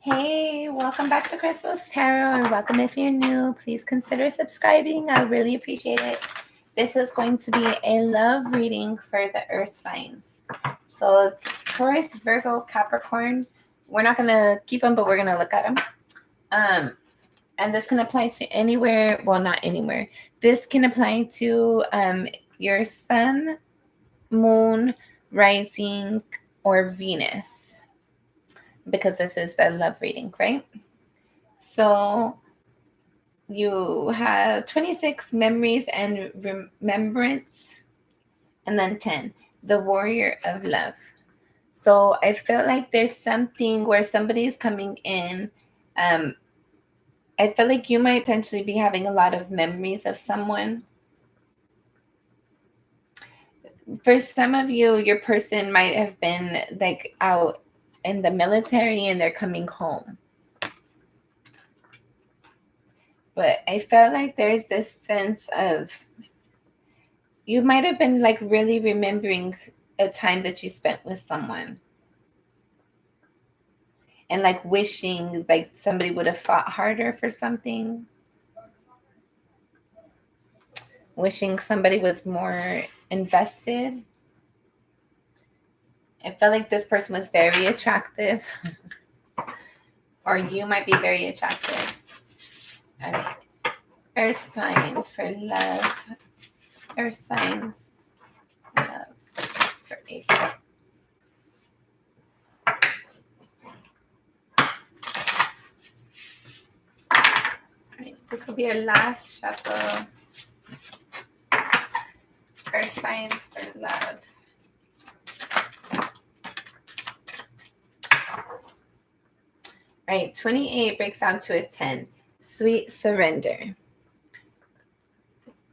Hey, welcome back to Crystal's Tarot, and welcome if you're new. Please consider subscribing. I really appreciate it. This is going to be a love reading for the earth signs. So Taurus, Virgo, Capricorn, we're not going to keep them, but we're going to look at them. And this can apply to anywhere, well, not anywhere. This can apply to your sun, moon, rising, or Venus, because this is a love reading, right? So you have 26 memories and remembrance, and then 10, the warrior of love. So I feel like there's something where somebody's coming in. I feel like you might potentially be having a lot of memories of someone. For some of you, your person might have been like out in the military and they're coming home. But I felt like there's this sense of, you might have been like really remembering a time that you spent with someone and like wishing like somebody would have fought harder for something, wishing somebody was more invested. I felt like this person was very attractive, or you might be very attractive. All right. Earth signs for love. Earth signs love for April. This will be our last shuffle. Earth signs for love. All right, 28 breaks down to a 10. Sweet surrender.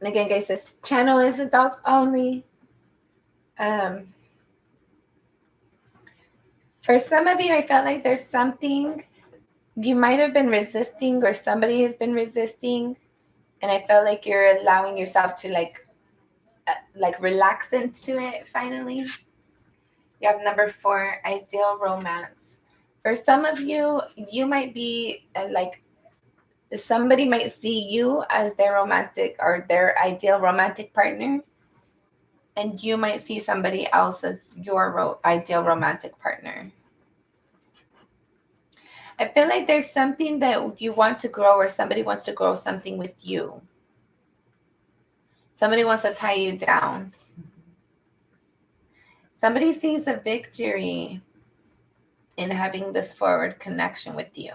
And again, guys, this channel is adults only. For some of you, I felt like there's something you might have been resisting, or somebody has been resisting, and I felt like you're allowing yourself to like relax into it finally. You have number 4, ideal romance. For some of you, you might be like, somebody might see you as their romantic or their ideal romantic partner, and you might see somebody else as your ideal romantic partner. I feel like there's something that you want to grow, or somebody wants to grow something with you. Somebody wants to tie you down. Somebody sees a victory in having this forward connection with you.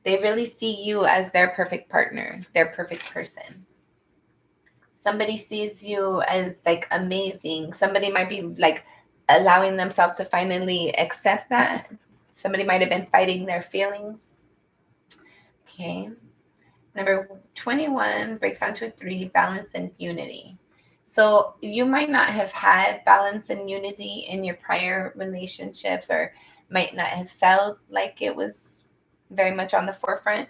They really see you as their perfect partner, their perfect person. Somebody sees you as like amazing. Somebody might be like allowing themselves to finally accept that. Somebody might have been fighting their feelings. Okay. Number 21 breaks down to a 3, balance and unity. So you might not have had balance and unity in your prior relationships, or might not have felt like it was very much on the forefront,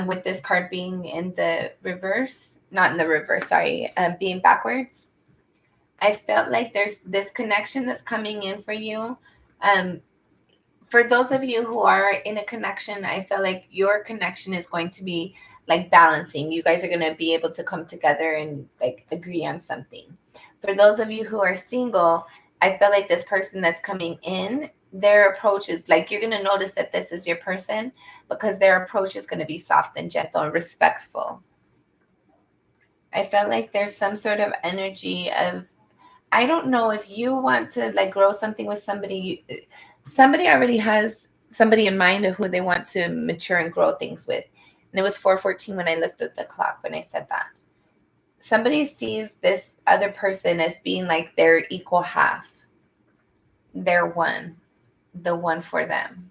with this card being in the reverse, not in the reverse, sorry, being backwards. I felt like there's this connection that's coming in for you. For those of you who are in a connection, I feel like your connection is going to be like balancing. You guys are going to be able to come together and like agree on something. For those of you who are single, I feel like this person that's coming in, their approach is like, you're going to notice that this is your person, because their approach is going to be soft and gentle and respectful. I felt like there's some sort of energy of, I don't know if you want to like grow something with somebody. Somebody already has somebody in mind of who they want to mature and grow things with. And it was 4:14 when I looked at the clock when I said that. Somebody sees this other person as being like their equal half, their one, the one for them,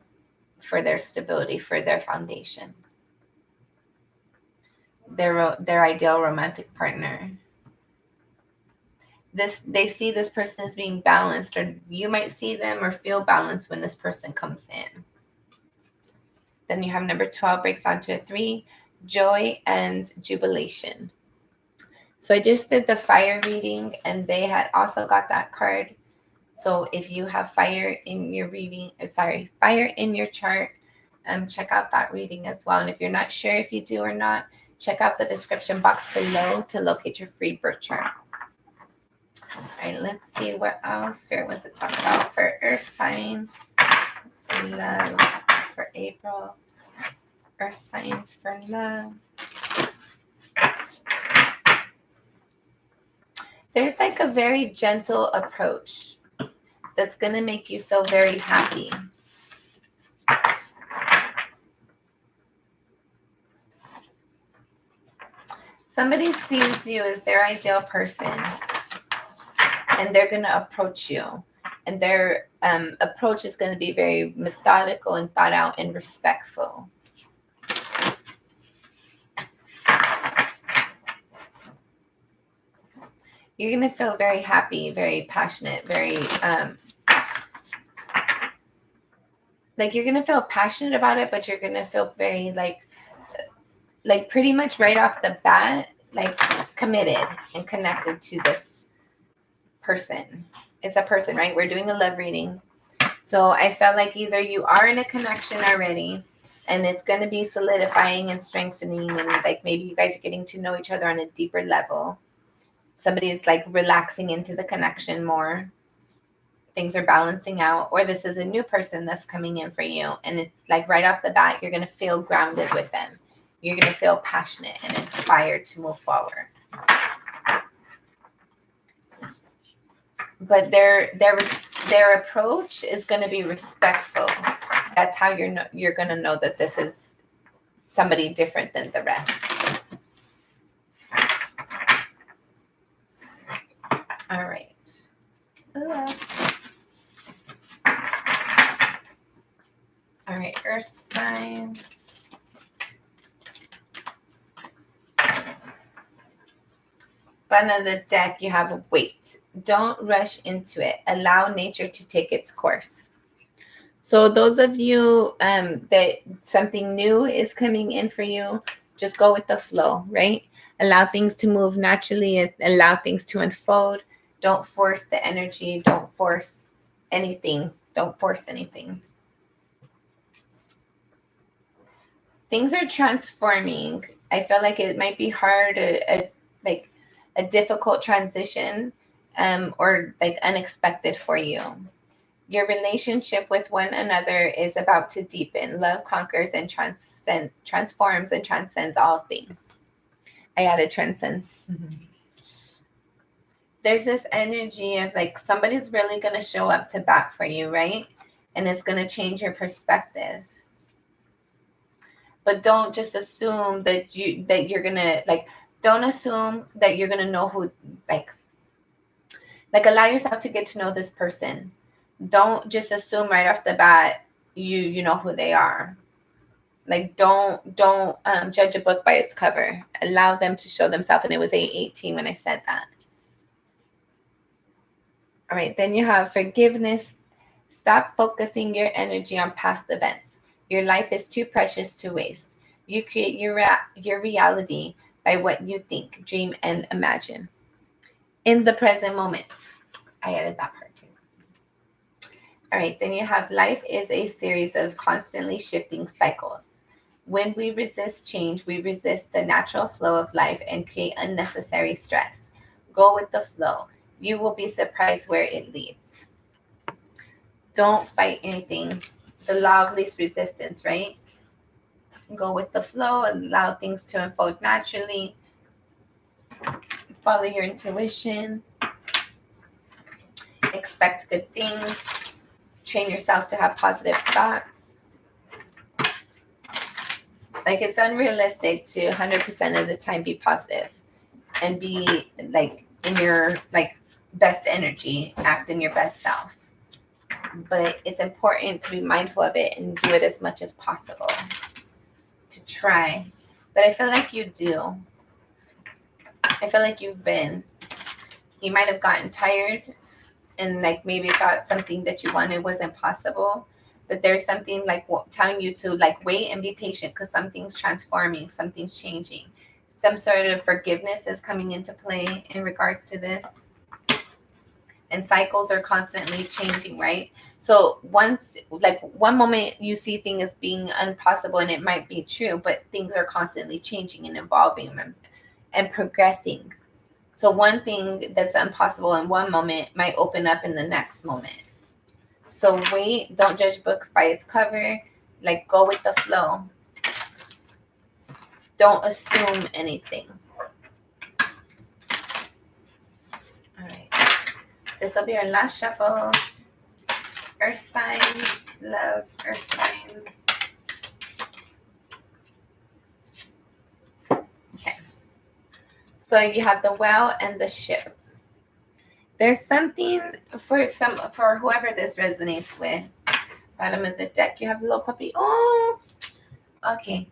for their stability, for their foundation, their ideal romantic partner. They see this person as being balanced, or you might see them or feel balanced when this person comes in. Then you have number 12 breaks down to a 3, joy and jubilation. So I just did the fire reading, and they had also got that card. So if you have fire in your fire in your chart, check out that reading as well. And if you're not sure if you do or not, check out the description box below to locate your free birth chart. All right, let's see what else Spirit wants to talk about for Earth signs, love for April, Earth signs for love. There's like a very gentle approach that's going to make you feel very happy. Somebody sees you as their ideal person, and they're going to approach you. And their approach is going to be very methodical and thought out and respectful. You're going to feel very happy, very passionate, very like you're going to feel passionate about it, but you're going to feel very like pretty much right off the bat, like committed and connected to this person. It's a person, right? We're doing a love reading. So I felt like either you are in a connection already and it's going to be solidifying and strengthening, and like maybe you guys are getting to know each other on a deeper level. Somebody is like relaxing into the connection more. Things are balancing out, or this is a new person that's coming in for you, and it's like right off the bat, you're going to feel grounded with them. You're going to feel passionate and inspired to move forward. But their approach is going to be respectful. That's how you're going to know that this is somebody different than the rest. All right. All right, Earth signs. Bottom of the deck, you have wait. Don't rush into it. Allow nature to take its course. So those of you that something new is coming in for you, just go with the flow, right? Allow things to move naturally and allow things to unfold. Don't force the energy. Don't force anything. Don't force anything. Things are transforming. I feel like it might be hard, like a difficult transition, or like unexpected for you. Your relationship with one another is about to deepen. Love conquers and transforms and transcends all things. I added transcends. Mm-hmm. There's this energy of like somebody's really going to show up to bat for you, right? And it's going to change your perspective. But don't just assume that you're going to like, don't assume that you're going to know who, like allow yourself to get to know this person. Don't just assume right off the bat you know who they are. Like don't judge a book by its cover. Allow them to show themselves. And it was 8:18 when I said that. All right, then you have forgiveness. Stop focusing your energy on past events. Your life is too precious to waste. You create your reality by what you think, dream, and imagine. In the present moment. I added that part too. All right, then you have life is a series of constantly shifting cycles. When we resist change, we resist the natural flow of life and create unnecessary stress. Go with the flow. You will be surprised where it leads. Don't fight anything. The law of least resistance, right? Go with the flow, allow things to unfold naturally. Follow your intuition. Expect good things. Train yourself to have positive thoughts. Like it's unrealistic to 100% of the time be positive and be like in your like best energy, act in your best self. But it's important to be mindful of it and do it as much as possible to try. But I feel like you do. I feel like you might have gotten tired and like maybe thought something that you wanted wasn't possible. But there's something like telling you to like wait and be patient because something's transforming, something's changing. Some sort of forgiveness is coming into play in regards to this. and cycles are constantly changing, right? So once, like one moment you see things as being impossible and it might be true, but things are constantly changing and evolving and progressing. So one thing that's impossible in one moment might open up in the next moment. So wait, don't judge books by its cover. Like go with the flow. Don't assume anything. All right. This will be our last shuffle. Earth signs, love, earth signs. Okay. So you have the well and the ship. There's something for whoever this resonates with. Bottom of the deck, you have the little puppy. Oh, okay.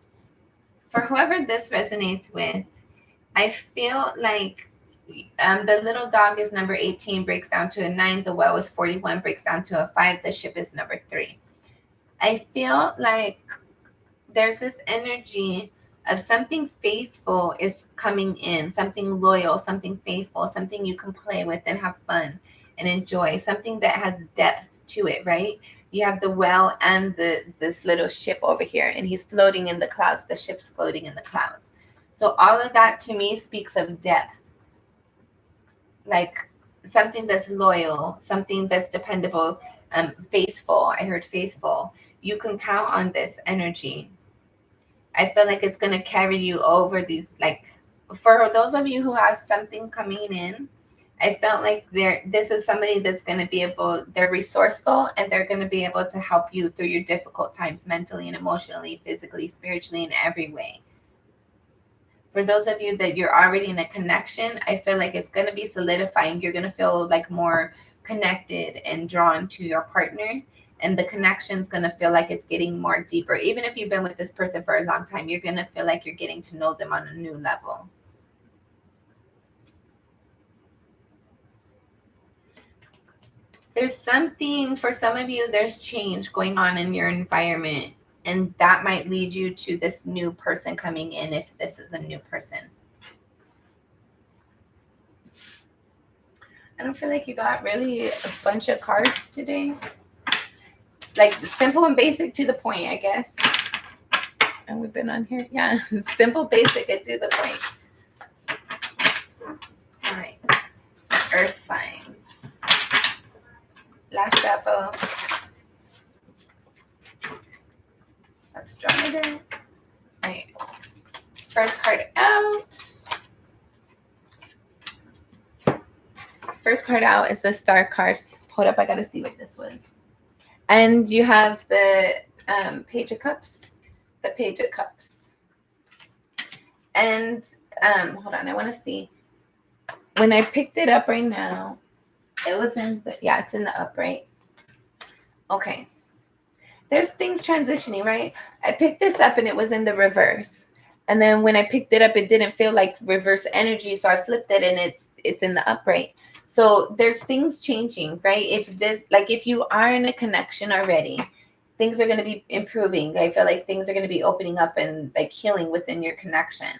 For whoever this resonates with, I feel like the little dog is number 18, breaks down to a 9. The well is 41, breaks down to a 5. The ship is number 3. I feel like there's this energy of something faithful is coming in, something loyal, something faithful, something you can play with and have fun and enjoy, something that has depth to it, right? You have the well and this little ship over here, and he's floating in the clouds. The ship's floating in the clouds. So all of that to me speaks of depth, like something that's loyal, something that's dependable, faithful. I heard faithful. You can count on this energy. I feel like it's going to carry you over these, like, for those of you who have something coming in, I felt like this is somebody that's going to be able, they're resourceful, and they're going to be able to help you through your difficult times mentally and emotionally, physically, spiritually, in every way. For those of you that you're already in a connection, I feel like it's going to be solidifying. You're going to feel like more connected and drawn to your partner. And the connection's going to feel like it's getting more deeper. Even if you've been with this person for a long time, you're going to feel like you're getting to know them on a new level. There's something, for some of you, there's change going on in your environment. And that might lead you to this new person coming in if this is a new person. I don't feel like you got really a bunch of cards today. Like simple and basic to the point, I guess. And we've been on here. Yeah, simple, basic, and to the point. All right. Earth signs. Last shuffle. Let's draw it in. All right. First card out. First card out is the Star card. Hold up, I gotta see what this was. And you have the Page of Cups. The Page of Cups. And hold on, I want to see. When I picked it up right now, it was in the, yeah, it's in the upright. Okay. There's things transitioning, right? I picked this up and it was in the reverse. And then when I picked it up, it didn't feel like reverse energy. So I flipped it and it's in the upright. So there's things changing, right? If you are in a connection already, things are going to be improving. I feel like things are going to be opening up and like healing within your connection.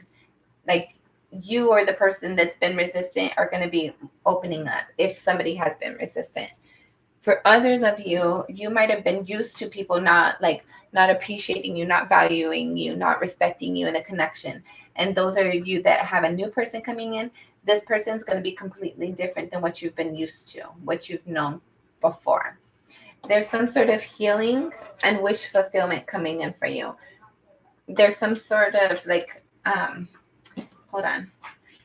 Like you or the person that's been resistant are going to be opening up if somebody has been resistant. For others of you, you might have been used to people not appreciating you, not valuing you, not respecting you in a connection. And those are you that have a new person coming in. This person's going to be completely different than what you've been used to, what you've known before. There's some sort of healing and wish fulfillment coming in for you. There's some sort of like, hold on.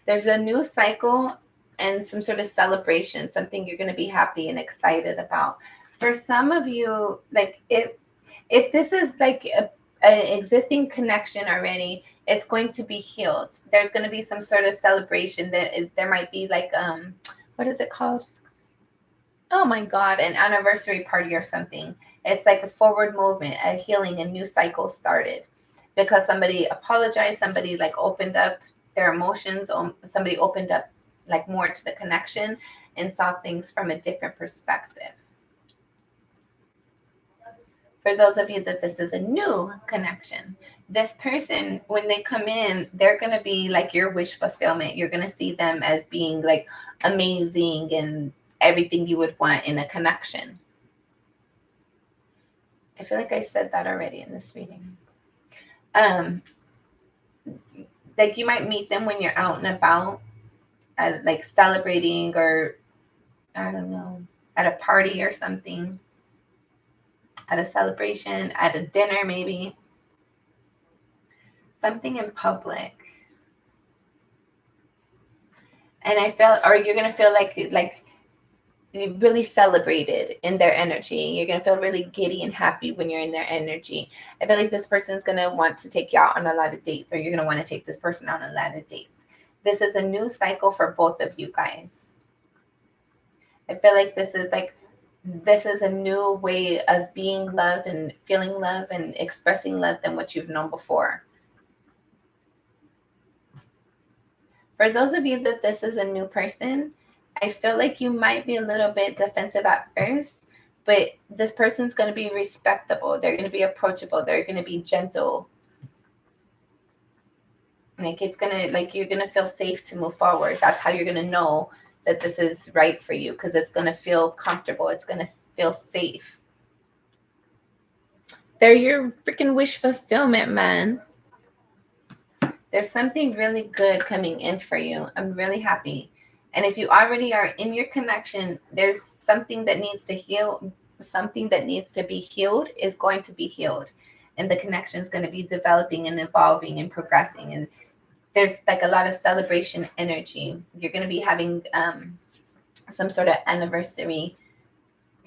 There's a new cycle and some sort of celebration, something you're going to be happy and excited about. For some of you, like if this is like an existing connection already, it's going to be healed. There's going to be some sort of celebration. There might be like, what is it called? Oh my God, an anniversary party or something. It's like a forward movement, a healing, a new cycle started because somebody apologized, somebody like opened up their emotions, somebody opened up like more to the connection and saw things from a different perspective. For those of you that this is a new connection, this person, when they come in, they're going to be like your wish fulfillment. You're going to see them as being like amazing and everything you would want in a connection. I feel like I said that already in this reading. Like you might meet them when you're out and about, like celebrating, or I don't know, at a party or something, at a celebration, at a dinner maybe, something in public. And I felt, or you're gonna feel like you really celebrated in their energy. You're gonna feel really giddy and happy when you're in their energy. I feel like this person's gonna want to take you out on a lot of dates, or you're gonna want to take this person on a lot of dates. This is a new cycle for both of you guys. I feel like this is a new way of being loved and feeling love and expressing love than what you've known before. For those of you that this is a new person, I feel like you might be a little bit defensive at first, but this person's going to be respectable. They're going to be approachable. They're going to be gentle. Like it's going to, like you're going to feel safe to move forward. That's how you're going to know that this is right for you, because it's going to feel comfortable. It's going to feel safe. They're your freaking wish fulfillment, man. There's something really good coming in for you. I'm really happy. And if you already are in your connection, there's something that needs to heal. Something that needs to be healed is going to be healed. And the connection is going to be developing and evolving and progressing. And there's like a lot of celebration energy. You're going to be having some sort of anniversary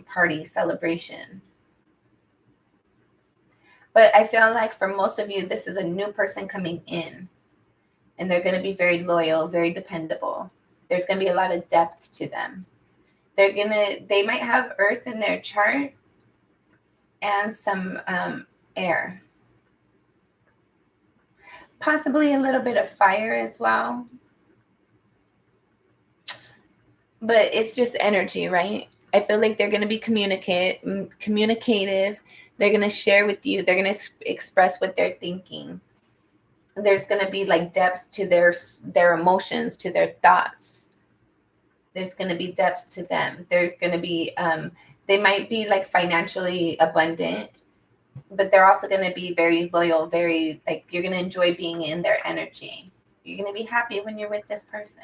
party celebration. But I feel like for most of you, this is a new person coming in. And they're going to be very loyal, very dependable. There's going to be a lot of depth to them. They might have earth in their chart and some air. Possibly a little bit of fire as well. But it's just energy, right? I feel like they're going to be communicative. They're going to share with you. They're going to express what they're thinking. There's going to be like depth to their emotions, to their thoughts. There's going to be depth to them. They're going to be, they might be like financially abundant, but they're also going to be very loyal, very like, you're going to enjoy being in their energy. You're going to be happy when you're with this person.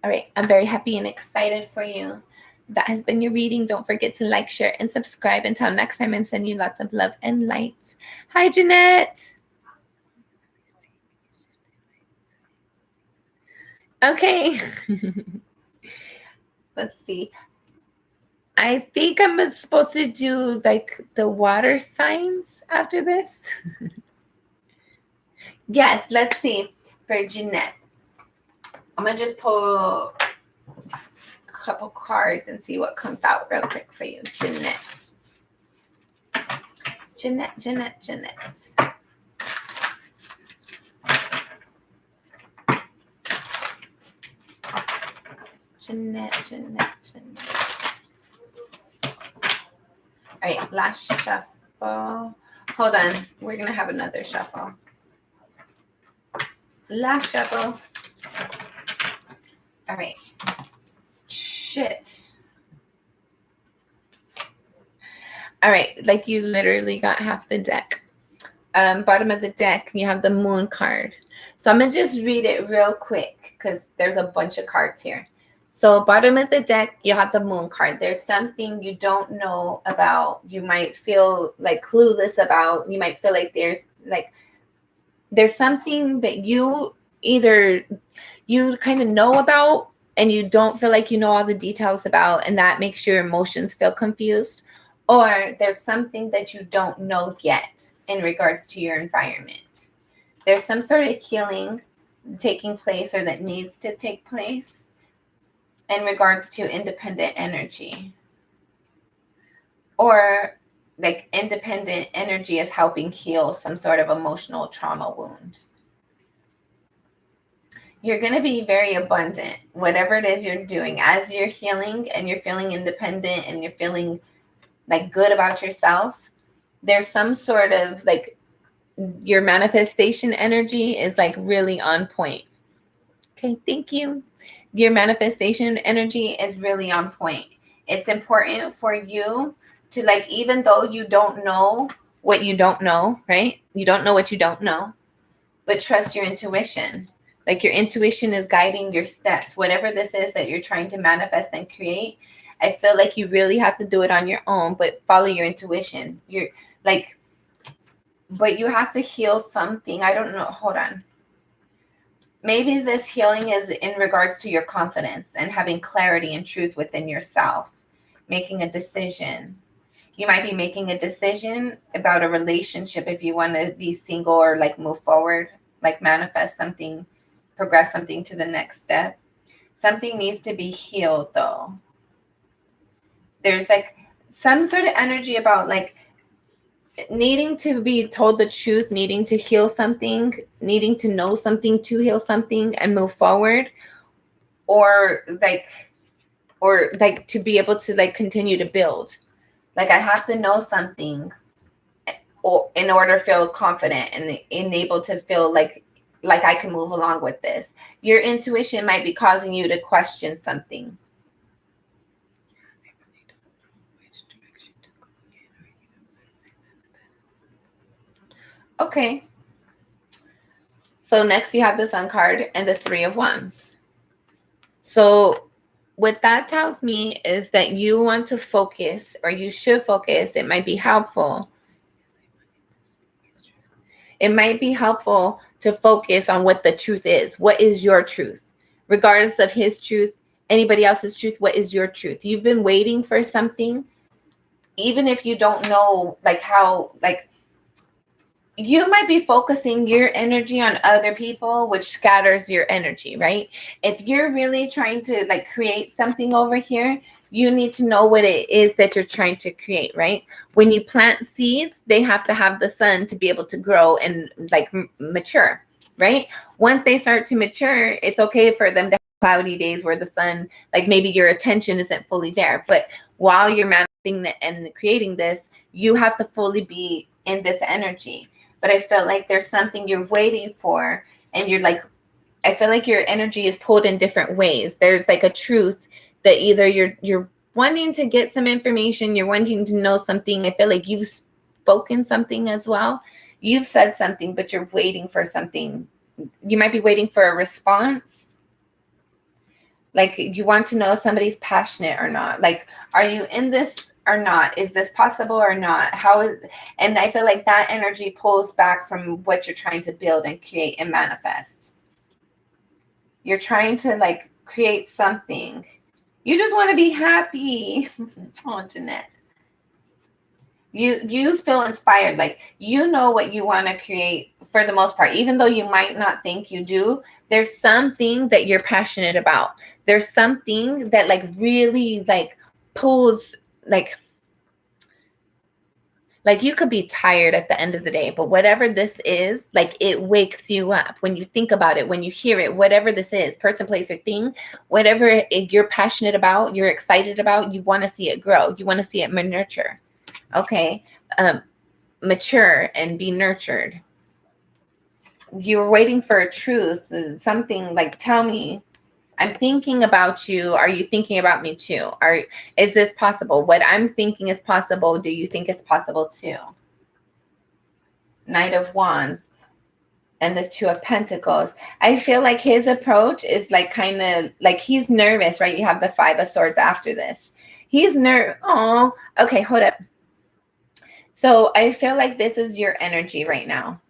All right. I'm very happy and excited for you. That has been your reading. Don't forget to like, share, and subscribe. Until next time, I'm sending you lots of love and light. Hi, Jeanette. Okay. Let's see. I think I'm supposed to do like the water signs after this. Yes, let's see. For Jeanette, I'm going to just pull a couple cards and see what comes out real quick for you. Jeanette. Jeanette. Jeanette. All right, last shuffle. Hold on. We're going to have another shuffle. Last shuffle. All right. Shit. All right. Like you literally got half the deck. Bottom of the deck, you have the moon card. So I'm going to just read it real quick because there's a bunch of cards here. So bottom of the deck, you have the moon card. There's something you don't know about. You might feel like clueless about. You might feel like there's something that you kind of know about and you don't feel like you know all the details about, and that makes your emotions feel confused. Or there's something that you don't know yet in regards to your environment. There's some sort of healing taking place or that needs to take place in regards to independent energy. Or like independent energy is helping heal some sort of emotional trauma wound. You're going to be very abundant, whatever it is you're doing. As you're healing and you're feeling independent and you're feeling like good about yourself, there's some sort of like your manifestation energy is like really on point. Okay, thank you. your manifestation energy is really on point. It's important for you to, like, even though you don't know what you don't know, right? You don't know what you don't know, but trust your intuition. Like, your intuition is guiding your steps. Whatever this is that you're trying to manifest and create, I feel like you really have to do it on your own, but follow your intuition. You're like, but you have to heal something. I don't know. Hold on. Maybe this healing is in regards to your confidence and having clarity and truth within yourself, making a decision. You might be making a decision about a relationship if you want to be single or like move forward, like manifest something, progress something to the next step. Something needs to be healed though. There's like some sort of energy about like needing to be told the truth, needing to heal something, needing to know something to heal something and move forward, or like to be able to like continue to build. Like, I have to know something or in order to feel confident and able to feel like I can move along with this. Your intuition might be causing you to question something. Okay. So next you have the Sun card and the Three of Wands. So what that tells me is that you want to focus, or you should focus. It might be helpful. It might be helpful to focus on what the truth is. What is your truth? Regardless of his truth, anybody else's truth, what is your truth? You've been waiting for something, even if you don't know like how, like, you might be focusing your energy on other people, which scatters your energy, right? If you're really trying to like create something over here, you need to know what it is that you're trying to create, right? When you plant seeds, they have to have the sun to be able to grow and like mature, right? Once they start to mature, it's okay for them to have cloudy days where the sun, like maybe your attention isn't fully there. But while you're manifesting and creating this, you have to fully be in this energy. But I feel like there's something you're waiting for, and you're like, I feel like your energy is pulled in different ways. There's like a truth that either you're wanting to get some information, you're wanting to know something. I feel like you've spoken something as well. You've said something, but you're waiting for something. You might be waiting for a response. Like, you want to know if somebody's passionate or not. Like, are you in this or not? Is this possible or not? How is, and I feel like that energy pulls back from what you're trying to build and create and manifest. You're trying to like create something. You just want to be happy. Oh, Jeanette. You feel inspired. Like, you know what you want to create for the most part, even though you might not think you do. There's something that you're passionate about. There's something that like really like pulls, like you could be tired at the end of the day, but whatever this is, like, it wakes you up when you think about it, when you hear it, whatever this is, person, place, or thing, whatever you're passionate about, you're excited about, you want to see it grow. You want to see it nurture. Okay. Mature and be nurtured. You're waiting for a truth, something like, tell me, I'm thinking about you. Are you thinking about me too? Is this possible? What I'm thinking is possible. Do you think it's possible too? Knight of Wands and the Two of Pentacles. I feel like his approach is like kind of like he's nervous, right? You have the Five of Swords after this. He's Oh, okay, hold up. So I feel like this is your energy right now.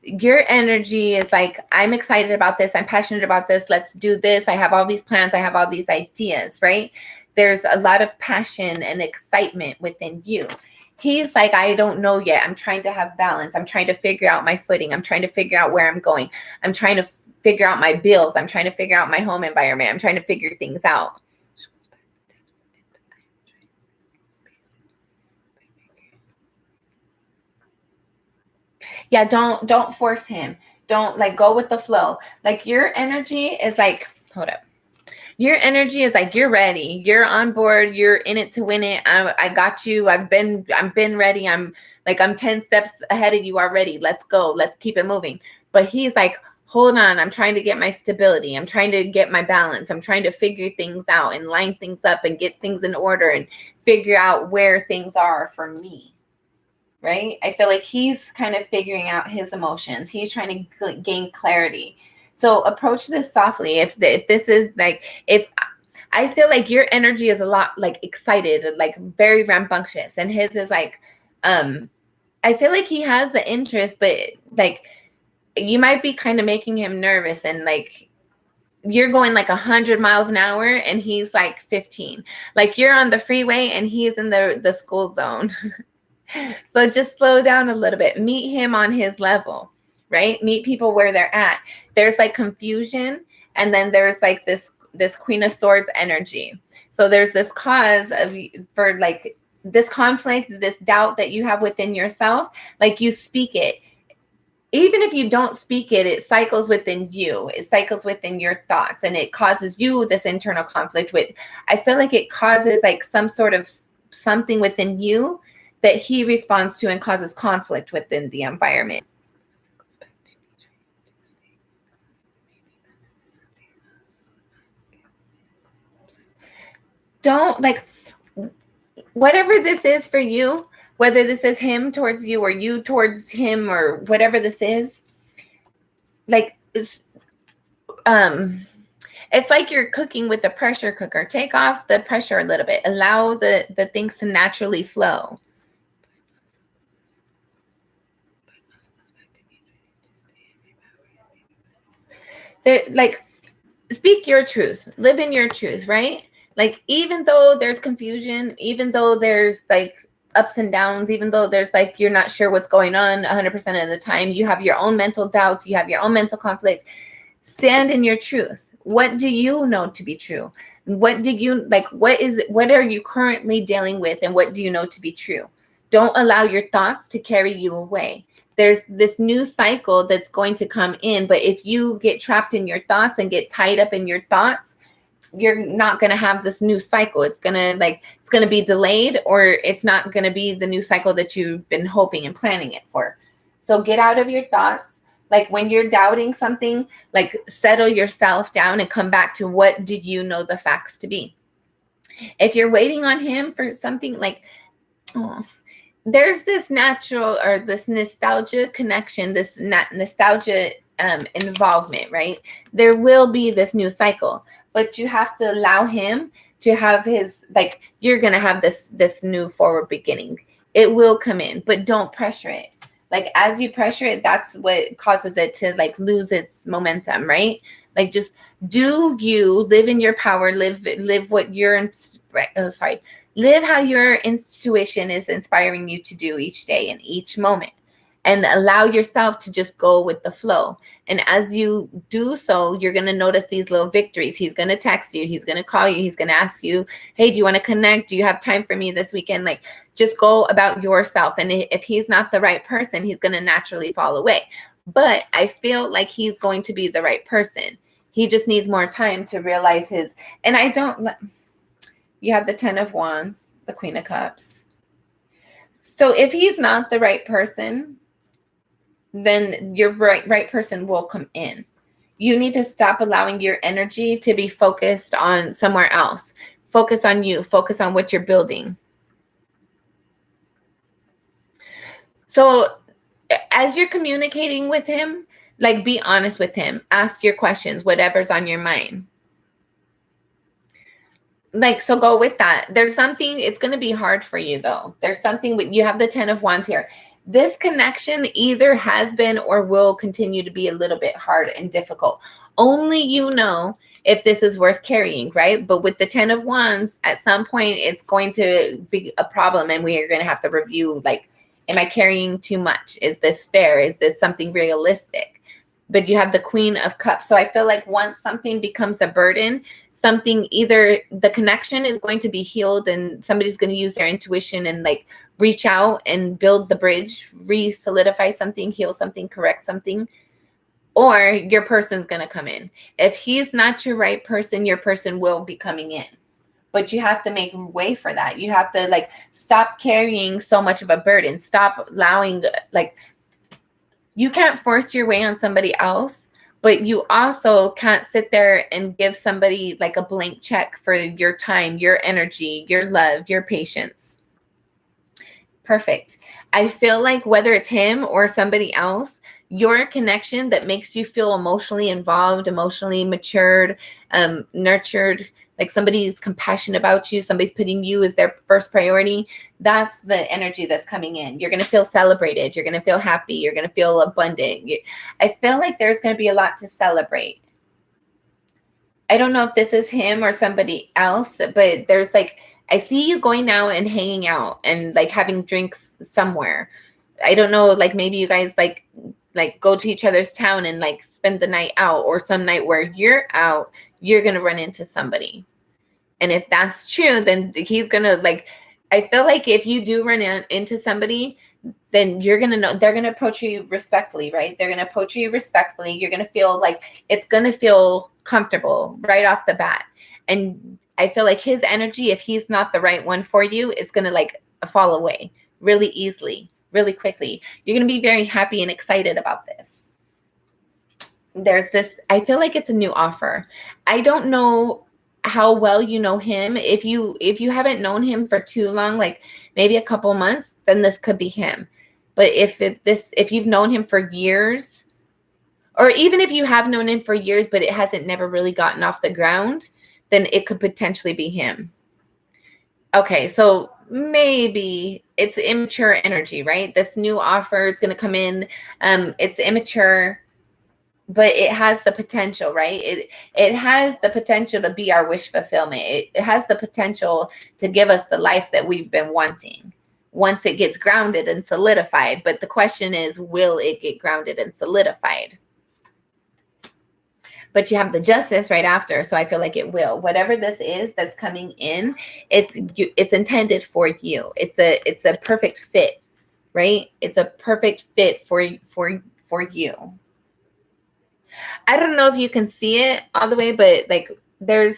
Your energy is like, I'm excited about this. I'm passionate about this. Let's do this. I have all these plans. I have all these ideas, right? There's a lot of passion and excitement within you. He's like, I don't know yet. I'm trying to have balance. I'm trying to figure out my footing. I'm trying to figure out where I'm going. I'm trying to figure out my bills. I'm trying to figure out my home environment. I'm trying to figure things out. Yeah, don't force him. Don't like go with the flow. Like, your energy is like, hold up. Your energy is like, you're ready. You're on board. You're in it to win it. I got you. I've been ready. I'm 10 steps ahead of you already. Let's go. Let's keep it moving. But he's like, hold on, I'm trying to get my stability. I'm trying to get my balance. I'm trying to figure things out and line things up and get things in order and figure out where things are for me. Right? I feel like he's kind of figuring out his emotions. He's trying to gain clarity. So approach this softly. If this is like, if I feel like your energy is a lot like excited, like very rambunctious, and his is like, I feel like he has the interest, but like you might be kind of making him nervous, and like you're going like 100 miles an hour and he's like 15. Like you're on the freeway and he's in the school zone. So just slow down a little bit. Meet him on his level, right? Meet people where they're at. There's like confusion, and then there's like this Queen of Swords energy. So there's this cause for like this conflict, this doubt that you have within yourself. Like you speak it. Even if you don't speak it, it cycles within you. It cycles within your thoughts, and it causes you this internal conflict with, I feel like it causes like some sort of something within you that he responds to and causes conflict within the environment. Don't like, whatever this is for you, whether this is him towards you or you towards him or whatever this is, like it's like you're cooking with a pressure cooker. Take off the pressure a little bit. Allow the things to naturally flow. Like, speak your truth, live in your truth, right? Like, even though there's confusion, even though there's like ups and downs, even though there's like, you're not sure what's going on 100% of the time, you have your own mental doubts, you have your own mental conflicts, stand in your truth. What do you know to be true? What do you like? What are you currently dealing with? And what do you know to be true? Don't allow your thoughts to carry you away. There's this new cycle that's going to come in, but if you get trapped in your thoughts and get tied up in your thoughts, you're not going to have this new cycle. It's going to be delayed, or it's not going to be the new cycle that you've been hoping and planning it for. So get out of your thoughts. Like when you're doubting something, like settle yourself down and come back to, what do you know the facts to be? If you're waiting on him for something, like, oh, there's this natural or this nostalgia connection, this nostalgia involvement, right? There will be this new cycle, but you have to allow him to have his, like, you're going to have this new forward beginning. It will come in, but don't pressure it. Like, as you pressure it, that's what causes it to like lose its momentum, right? Like, just do you live in your power, live what you're, live how your intuition is inspiring you to do each day and each moment, and allow yourself to just go with the flow. And as you do so, you're going to notice these little victories. He's going to text you. He's going to call you. He's going to ask you, hey, do you want to connect? Do you have time for me this weekend? Like, just go about yourself. And if he's not the right person, he's going to naturally fall away. But I feel like he's going to be the right person. He just needs more time to realize his, and you have the 10 of Wands, the Queen of Cups. So if he's not the right person, then your right person will come in. You need to stop allowing your energy to be focused on somewhere else. Focus on you. Focus on what you're building. So as you're communicating with him, like, be honest with him. Ask your questions, whatever's on your mind. Like, so go with that. There's something, it's going to be hard for you though. There's something, you have the 10 of Wands here. This connection either has been or will continue to be a little bit hard and difficult. Only you know if this is worth carrying, right? But with the 10 of Wands, at some point, it's going to be a problem, and we are going to have to review, like, am I carrying too much? Is this fair? Is this something realistic? But you have the Queen of Cups. So I feel like once something becomes a burden, something, either the connection is going to be healed and somebody's going to use their intuition and like reach out and build the bridge, re-solidify something, heal something, correct something, or your person's going to come in. If he's not your right person, your person will be coming in. But you have to make way for that. You have to like stop carrying so much of a burden. Stop allowing, like, you can't force your way on somebody else, but you also can't sit there and give somebody like a blank check for your time, your energy, your love, your patience. Perfect. I feel like whether it's him or somebody else, your connection that makes you feel emotionally involved, emotionally matured, nurtured, like somebody's compassionate about you, somebody's putting you as their first priority. That's the energy that's coming in. You're going to feel celebrated. You're going to feel happy. You're going to feel abundant. I feel like there's going to be a lot to celebrate. I don't know if this is him or somebody else, but there's like, I see you going out and hanging out and like having drinks somewhere. I don't know, like maybe you guys like go to each other's town and like spend the night out, or some night where you're out, you're going to run into somebody. And if that's true, then he's going to like, I feel like if you do run into somebody, then you're going to know they're going to approach you respectfully, right? They're going to approach you respectfully. You're going to feel like it's going to feel comfortable right off the bat. And I feel like his energy, if he's not the right one for you, is going to like fall away really easily, really quickly. You're going to be very happy and excited about this. There's this, I feel like it's a new offer. I don't know how well you know him. If you haven't known him for too long, like maybe a couple months, then this could be him. But if you've known him for years, or even if you have known him for years, but it hasn't never really gotten off the ground, then it could potentially be him. Okay, so maybe it's immature energy, right? This new offer is going to come in. It's immature, but it has the potential, right? It has the potential to be our wish fulfillment. It has the potential to give us the life that we've been wanting once it gets grounded and solidified. But the question is, will it get grounded and solidified? But you have the justice right after, so I feel like it will. Whatever this is that's coming in, it's intended for you. It's a perfect fit, right? It's a perfect fit for you. I don't know if you can see it all the way, but like there's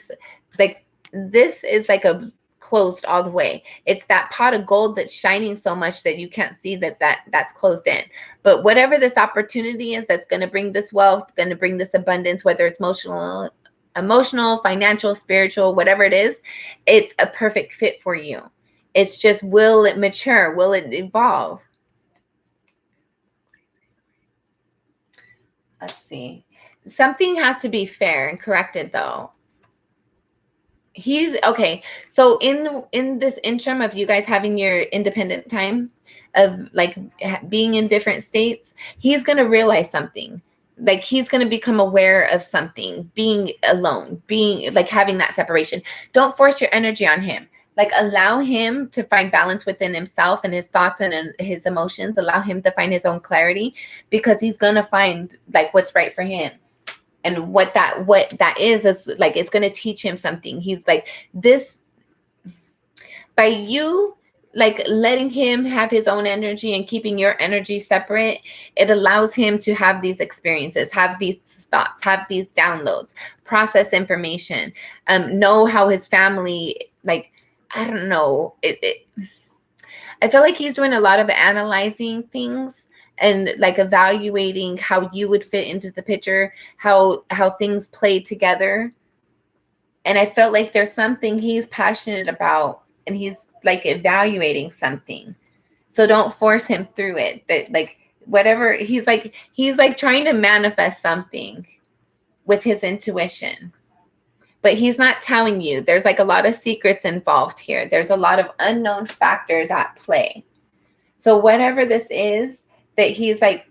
like this is like a closed all the way. It's that pot of gold that's shining so much that you can't see that's closed in. But whatever this opportunity is that's going to bring this wealth, going to bring this abundance, whether it's emotional, financial, spiritual, whatever it is, it's a perfect fit for you. It's just, will it mature? Will it evolve? Let's see. Something has to be fair and corrected though. He's okay. So in this interim of you guys having your independent time of like being in different states, he's going to realize something. Like he's going to become aware of something, being alone, being like having that separation. Don't force your energy on him. Like allow him to find balance within himself and his thoughts and his emotions. Allow him to find his own clarity, because he's going to find like what's right for him. And what that is like, it's going to teach him something. He's like, this, by you like letting him have his own energy and keeping your energy separate, it allows him to have these experiences, have these thoughts, have these downloads, process information, know how his family, like, I don't know. I feel like he's doing a lot of analyzing things and like evaluating how you would fit into the picture, how things play together. And I felt like there's something he's passionate about and he's like evaluating something. So don't force him through it. That like whatever he's like trying to manifest something with his intuition. But he's not telling you. There's like a lot of secrets involved here. There's a lot of unknown factors at play. So whatever this is, that he's like,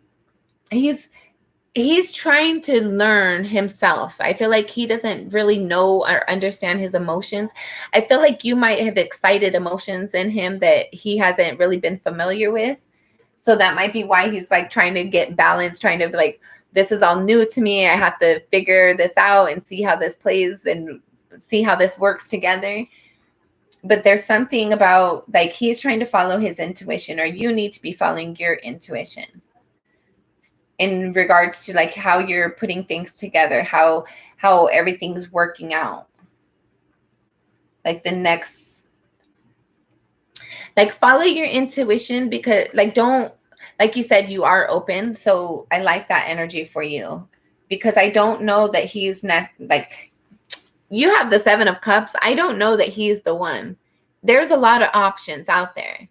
he's trying to learn himself. I feel like he doesn't really know or understand his emotions. I feel like you might have excited emotions in him that he hasn't really been familiar with. So that might be why he's like trying to get balance, trying to be like, this is all new to me. I have to figure this out and see how this plays and see how this works together. But there's something about like he's trying to follow his intuition, or you need to be following your intuition in regards to like how you're putting things together, how everything's working out. Like the next, like follow your intuition, because like don't, like you said, you are open. So I like that energy for you. because I don't know that he's not, like, you have the 7 of Cups. I don't know that he's the one. There's a lot of options out there.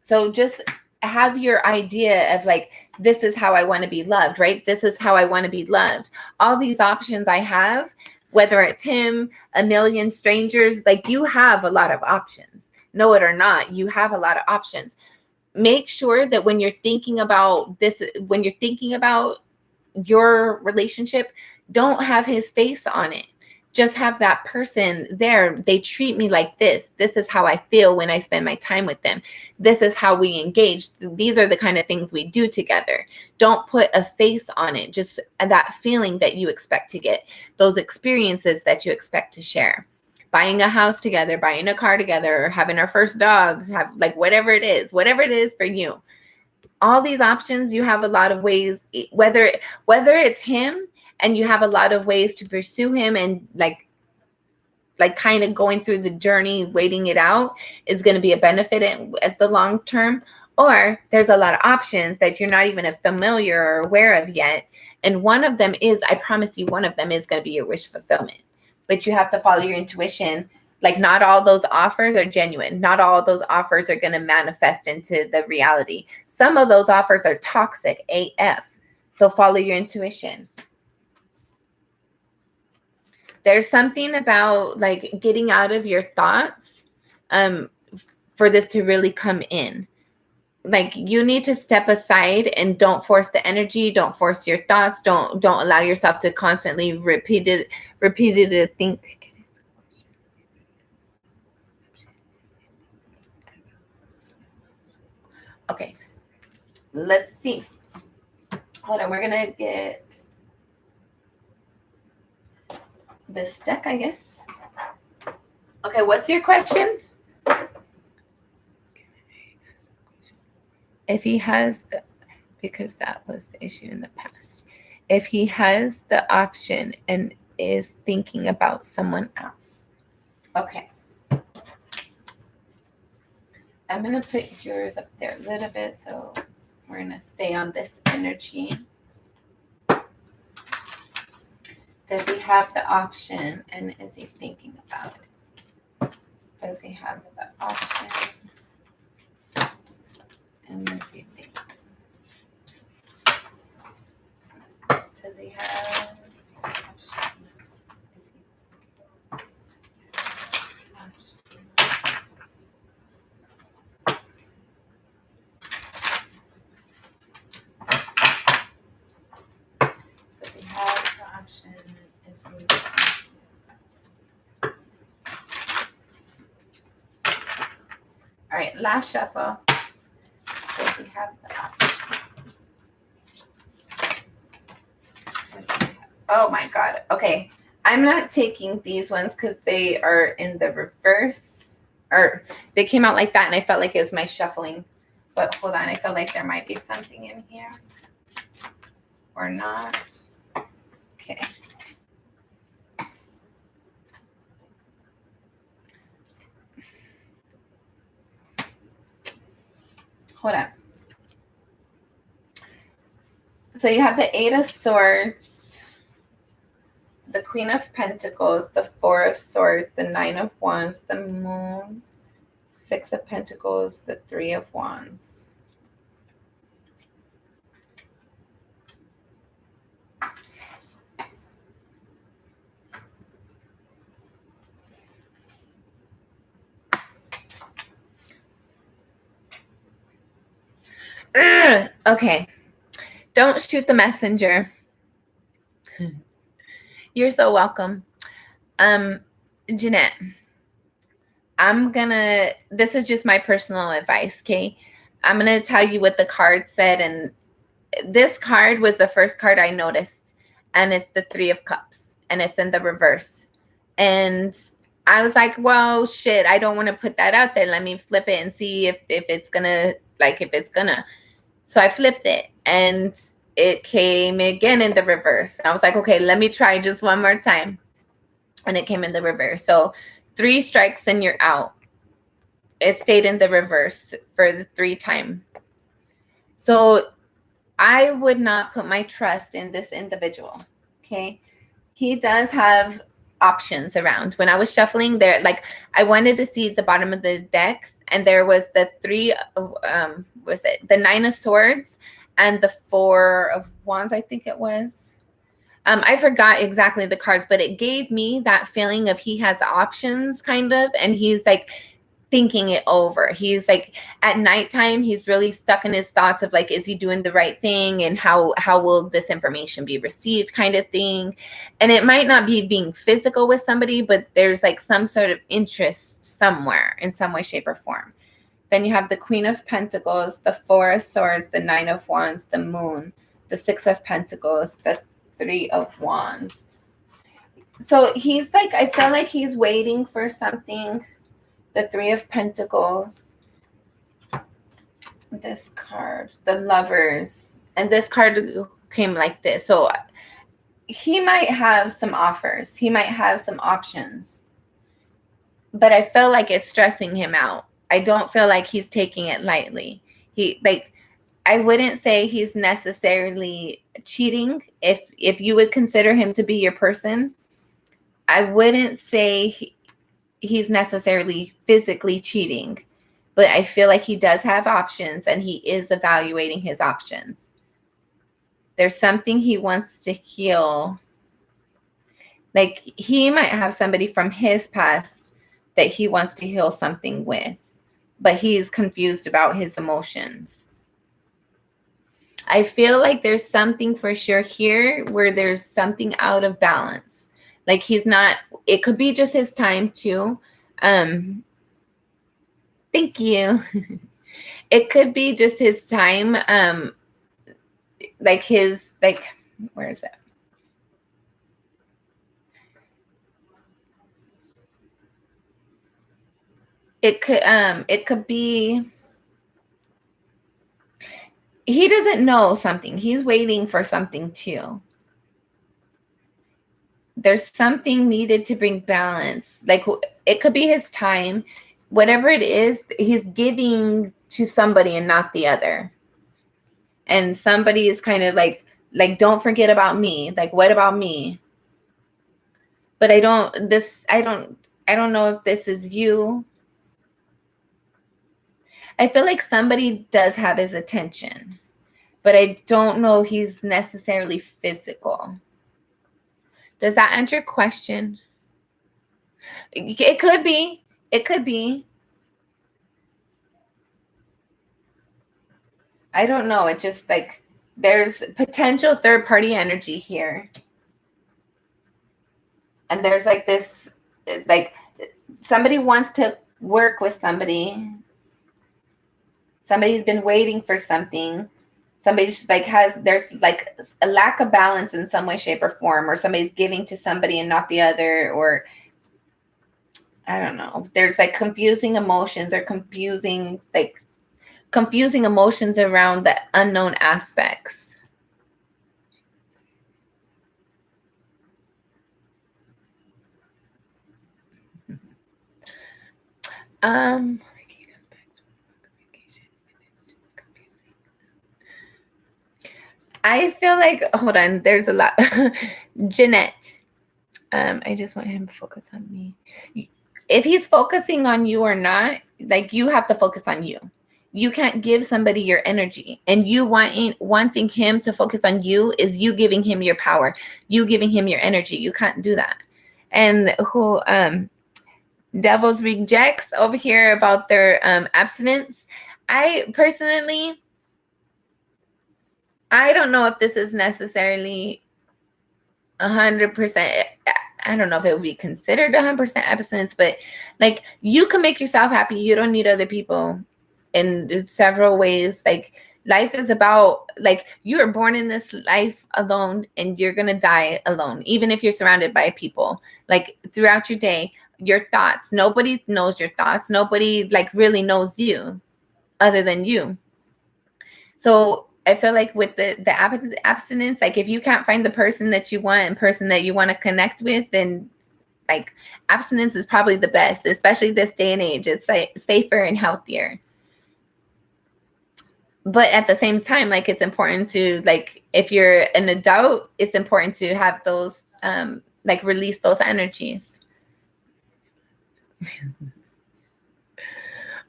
So just have your idea of like, this is how I want to be loved, right? This is how I want to be loved. All these options I have, whether it's him, a million strangers, like, you have a lot of options. Know it or not, you have a lot of options. Make sure that when you're thinking about this, when you're thinking about your relationship, don't have his face on it. Just have that person there. They treat me like this. This is how I feel when I spend my time with them. This is how we engage. These are the kind of things we do together. Don't put a face on it. Just that feeling that you expect to get, those experiences that you expect to share. Buying a house together, buying a car together, or having our first dog, have, like, whatever it is for you. All these options, you have a lot of ways, whether it's him and you have a lot of ways to pursue him, and like kind of going through the journey, waiting it out is going to be a benefit at the long term. Or there's a lot of options that you're not even familiar or aware of yet. And one of them is, I promise you, one of them is going to be your wish fulfillment. But you have to follow your intuition. Like, not all those offers are genuine. Not all those offers are going to manifest into the reality. Some of those offers are toxic AF. So follow your intuition. There's something about like getting out of your thoughts for this to really come in. Like, you need to step aside and don't force the energy. Don't force your thoughts. Don't allow yourself to constantly repeatedly think. Okay, let's see. Hold on, we're gonna get this deck, I guess. Okay, what's your question? If he has, because that was the issue in the past. If he has the option and is thinking about someone else. Okay. I'm going to put yours up there a little bit, so we're going to stay on this energy. Does he have the option, and is he thinking about it? Does he have the option, and is he thinking? Does he have the option? Is he option? All right, last shuffle. Does he have the option? Oh my God. Okay. I'm not taking these ones because they are in the reverse, or they came out like that, and I felt like it was my shuffling. But hold on, I feel like there might be something in here or not. Okay. Hold on. So you have the 8 of Swords, the Queen of Pentacles, the 4 of Swords, the 9 of Wands, the Moon, 6 of Pentacles, the 3 of Wands. Okay. Don't shoot the messenger. You're so welcome. Jeanette, this is just my personal advice, okay? I'm going to tell you what the card said, and this card was the first card I noticed, and it's the 3 of Cups, and it's in the reverse. And I was like, well, shit, I don't want to put that out there. Let me flip it and see if it's gonna, so I flipped it, and it came again in the reverse. I was like, okay, let me try just one more time. And it came in the reverse. So 3 strikes and you're out. It stayed in the reverse for the 3 time. So I would not put my trust in this individual. Okay. He does have options around. When I was shuffling there, like I wanted to see the bottom of the decks, and there was the three, was it the 9 of Swords and the 4 of Wands, I think it was. I forgot exactly the cards, but it gave me that feeling of he has options kind of, and he's like thinking it over. He's like at nighttime, he's really stuck in his thoughts of like, is he doing the right thing, and how will this information be received kind of thing. And it might not be being physical with somebody, but there's like some sort of interest somewhere in some way, shape, or form. Then you have the Queen of Pentacles, the 4 of Swords, the 9 of Wands, the Moon, the 6 of Pentacles, the 3 of Wands. So he's like, I feel like he's waiting for something. The 3 of Pentacles, this card, the Lovers, and this card came like this. So he might have some offers. He might have some options. But I feel like it's stressing him out. I don't feel like he's taking it lightly. I wouldn't say he's necessarily cheating. If you would consider him to be your person, I wouldn't say he's necessarily physically cheating, but I feel like he does have options, and he is evaluating his options. There's something he wants to heal. Like he might have somebody from his past that he wants to heal something with, but he's confused about his emotions. I feel like there's something for sure here where there's something out of balance. Like he's not, it could be just his time too. Thank you. It could be just his time. Like his, like, where is it? It could be, he doesn't know something. He's waiting for something too. There's something needed to bring balance. Like it could be his time. Whatever it is, he's giving to somebody and not the other. And somebody is kind of like, don't forget about me. Like, what about me? But I don't know if this is you. I feel like somebody does have his attention, but I don't know he's necessarily physical. Does that answer your question? It could be. It could be. I don't know. It just like there's potential third party energy here. And there's like this, like somebody wants to work with somebody. Somebody's been waiting for something. Somebody's like there's like a lack of balance in some way, shape, or form, or somebody's giving to somebody and not the other, or I don't know. There's like confusing emotions or confusing emotions around the unknown aspects. I feel like, hold on, there's a lot. Jeanette, I just want him to focus on me. If he's focusing on you or not, like you have to focus on you. You can't give somebody your energy, and you wanting him to focus on you is you giving him your power, you giving him your energy. You can't do that. And who Devils Rejects over here about their abstinence. I personally, I don't know if this is necessarily 100%. I don't know if it would be considered 100% abstinence, but like you can make yourself happy. You don't need other people in several ways. Like life is about, like, you are born in this life alone and you're going to die alone, even if you're surrounded by people. Like throughout your day, your thoughts, nobody knows your thoughts. Nobody like really knows you other than you. So I feel like with the abstinence, like if you can't find the person that you want and person that you want to connect with, then like abstinence is probably the best, especially this day and age. It's like safer and healthier. But at the same time, like, it's important to, like, if you're an adult, it's important to have those like release those energies.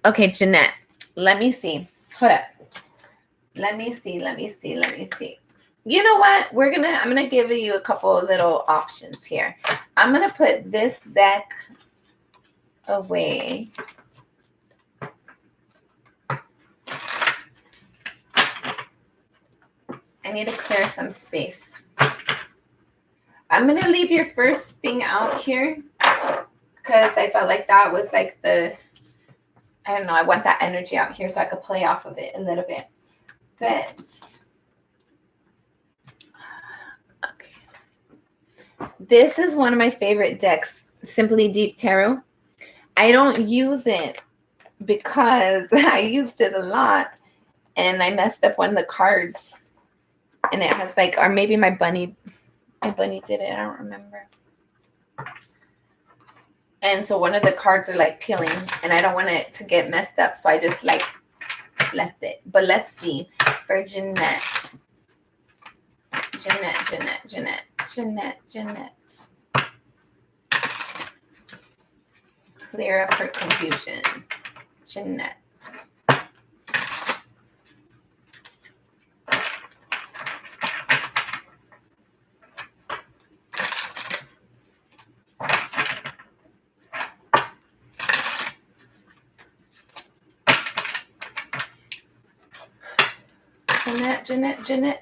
Okay, Jeanette, let me see. Hold up. Let me see. You know what? I'm gonna give you a couple of little options here. I'm gonna put this deck away. I need to clear some space. I'm gonna leave your first thing out here because I felt like that was like I don't know, I want that energy out here so I could play off of it a little bit. But okay. This is one of my favorite decks, Simply Deep Tarot. I don't use it because I used it a lot and I messed up one of the cards. And it has like, or maybe my bunny did it, I don't remember. And so one of the cards are like peeling and I don't want it to get messed up. So I just like left it. But let's see for Jeanette. Clear up her confusion. Jeanette.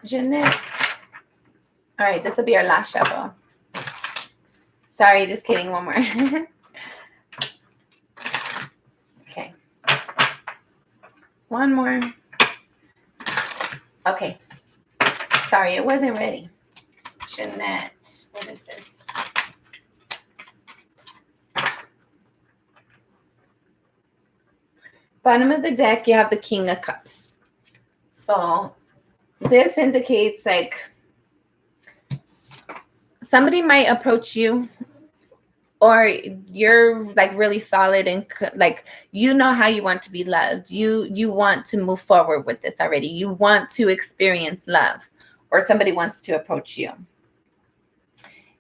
Jeanette. All right, this will be our last shuffle. Sorry, just kidding. One more. Okay. One more. Okay. Sorry, it wasn't ready. Jeanette, what is this? Bottom of the deck, you have the King of Cups. So this indicates like somebody might approach you, or you're like really solid and like you know how you want to be loved. You want to move forward with this already. You want to experience love, or somebody wants to approach you.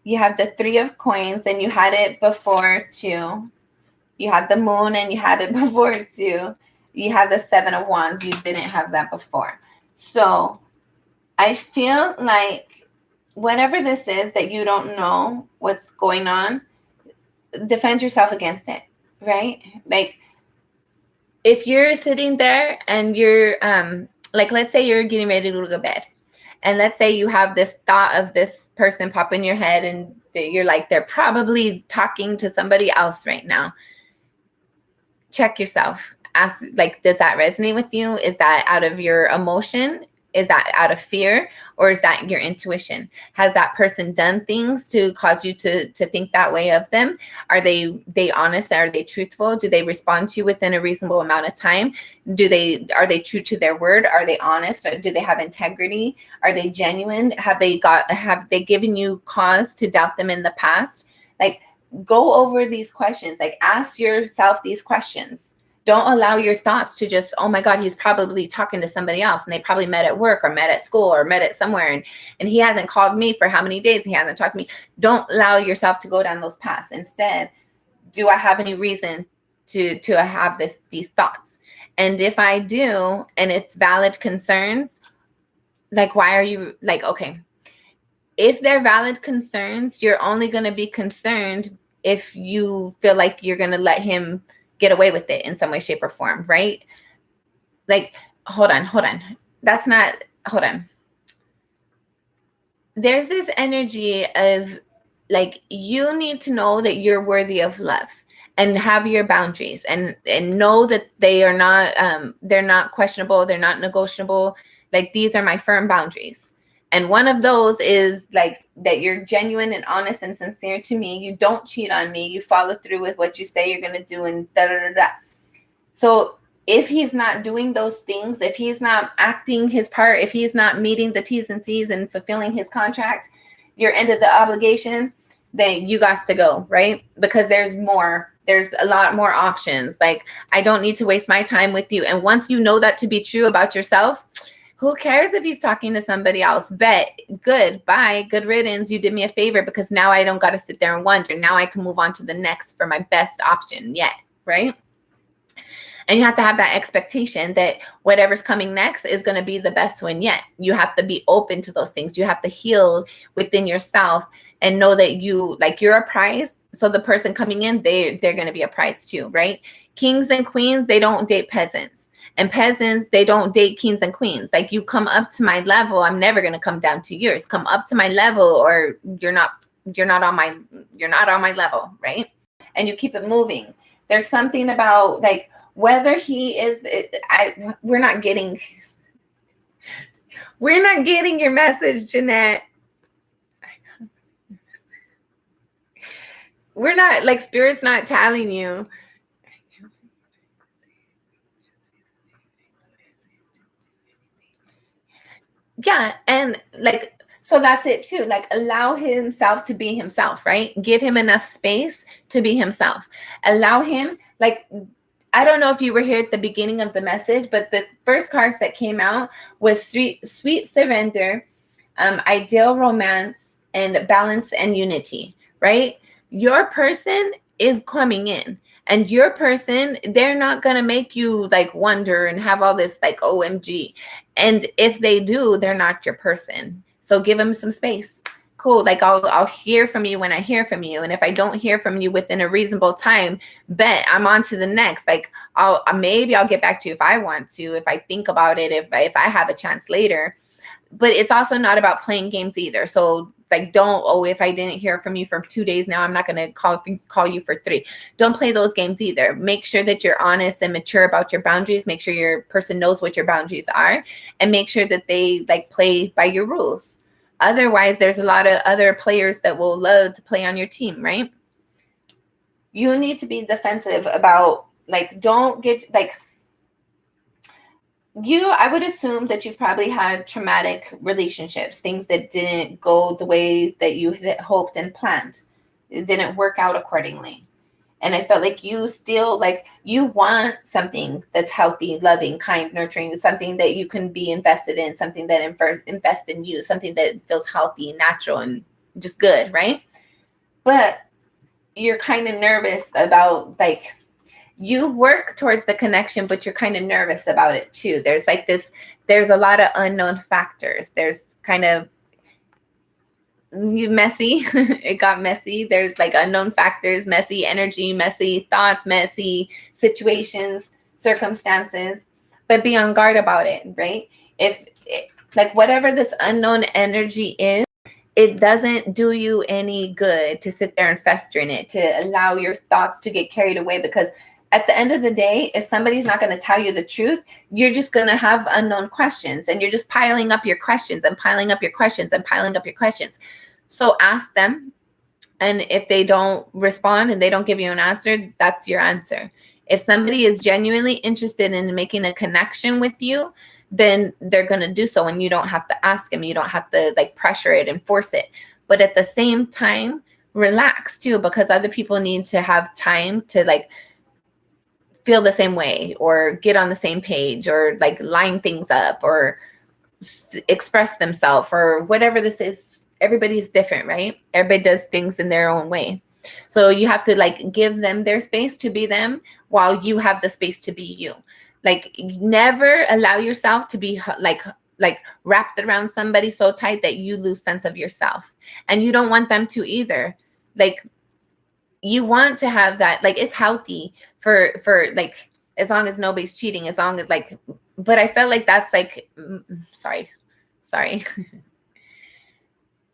You have the Three of Coins, and you had it before too. You had the Moon, and you had it before too. You have the Seven of Wands. You didn't have that before. So I feel like whatever this is that you don't know what's going on, defend yourself against it, right? Like if you're sitting there and you're like, let's say you're getting ready to go to bed, and let's say you have this thought of this person pop in your head, and you're like, they're probably talking to somebody else right now. Check yourself. Ask, like, does that resonate with you? Is that out of your emotion? Is that out of fear? Or is that your intuition? Has that person done things to cause you to think that way of them? Are they honest? Are they truthful? Do they respond to you within a reasonable amount of time? Are they true to their word? Are they honest? Do they have integrity? Are they genuine? Have they given you cause to doubt them in the past? Like, go over these questions. Like, ask yourself these questions. Don't allow your thoughts to just, oh my God, he's probably talking to somebody else, and they probably met at work or met at school or met at somewhere, and he hasn't called me for how many days, he hasn't talked to me. Don't allow yourself to go down those paths. Instead, do I have any reason to have these thoughts? And if I do, and it's valid concerns, like, why are you like, okay, if they're valid concerns, you're only going to be concerned if you feel like you're going to let him get away with it in some way, shape, or form, right? Like, hold on. That's not, hold on. There's this energy of like, you need to know that you're worthy of love and have your boundaries and know that they're not questionable. They're not negotiable. Like, these are my firm boundaries. And one of those is like that you're genuine and honest and sincere to me. You don't cheat on me. You follow through with what you say you're going to do, and da da da da. So if he's not doing those things, if he's not acting his part, if he's not meeting the T's and C's and fulfilling his contract, your end of the obligation, then you got to go, right? Because there's more There's a lot more options. Like, I don't need to waste my time with you. And once you know that to be true about yourself, who cares if he's talking to somebody else? Bet. Good. Bye. Good riddance. You did me a favor, because now I don't got to sit there and wonder. Now I can move on to the next for my best option yet. Right? And you have to have that expectation that whatever's coming next is going to be the best one yet. You have to be open to those things. You have to heal within yourself and know that you're a prize. So the person coming in, they're going to be a prize too, right? Kings and queens, they don't date peasants. And peasants, they don't date kings and queens. Like, you come up to my level, I'm never going to come down to yours. Come up to my level, or you're not on my level, right? And you keep it moving. There's something about, like, whether he is, we're not getting your message, Jeanette. We're not, like, Spirit's not telling you. Yeah. And, like, so that's it too. Like, allow himself to be himself, right? Give him enough space to be himself. Allow him, like, I don't know if you were here at the beginning of the message, but the first cards that came out was sweet surrender, ideal romance, and balance and unity, right? Your person is coming in, and your person, they're not going to make you, like, wonder and have all this, like, OMG. And if they do, they're not your person. So give them some space. Cool. Like, I'll hear from you when I hear from you. And if I don't hear from you within a reasonable time, bet I'm on to the next. Like, I'll get back to you if I want to, if I think about it, if I have a chance later. But it's also not about playing games either. So, like, if I didn't hear from you for 2 days now, I'm not going to call you for 3. Don't play those games either. Make sure that you're honest and mature about your boundaries. Make sure your person knows what your boundaries are, and make sure that they, like, play by your rules. Otherwise, there's a lot of other players that will love to play on your team, right? You need to be defensive about, like, don't get, like, I would assume that you've probably had traumatic relationships, things that didn't go the way that you had hoped and planned. It didn't work out accordingly. And I felt like you still, like, you want something that's healthy, loving, kind, nurturing, something that you can be invested in, something that invests in you, something that feels healthy, natural, and just good, right? But you're kind of nervous about, like, you work towards the connection, but you're kind of nervous about it too. There's a lot of unknown factors. There's kind of messy. It got messy. There's, like, unknown factors, messy energy, messy thoughts, messy situations, circumstances, but be on guard about it, right? Like, whatever this unknown energy is, it doesn't do you any good to sit there and fester in it, to allow your thoughts to get carried away, because at the end of the day, if somebody's not going to tell you the truth, you're just going to have unknown questions, and you're just piling up your questions and piling up your questions and piling up your questions. So ask them. And if they don't respond and they don't give you an answer, that's your answer. If somebody is genuinely interested in making a connection with you, then they're going to do so. And you don't have to ask them. You don't have to, like, pressure it and force it. But at the same time, relax too, because other people need to have time to, like, feel the same way or get on the same page or, like, line things up or express themselves or whatever this is. Everybody's different, right? Everybody does things in their own way. So you have to, like, give them their space to be them while you have the space to be you. Like, never allow yourself to be like wrapped around somebody so tight that you lose sense of yourself. And you don't want them to either. Like, you want to have that, like, it's healthy for like, as long as nobody's cheating, as long as, like, but I felt like that's, like, sorry.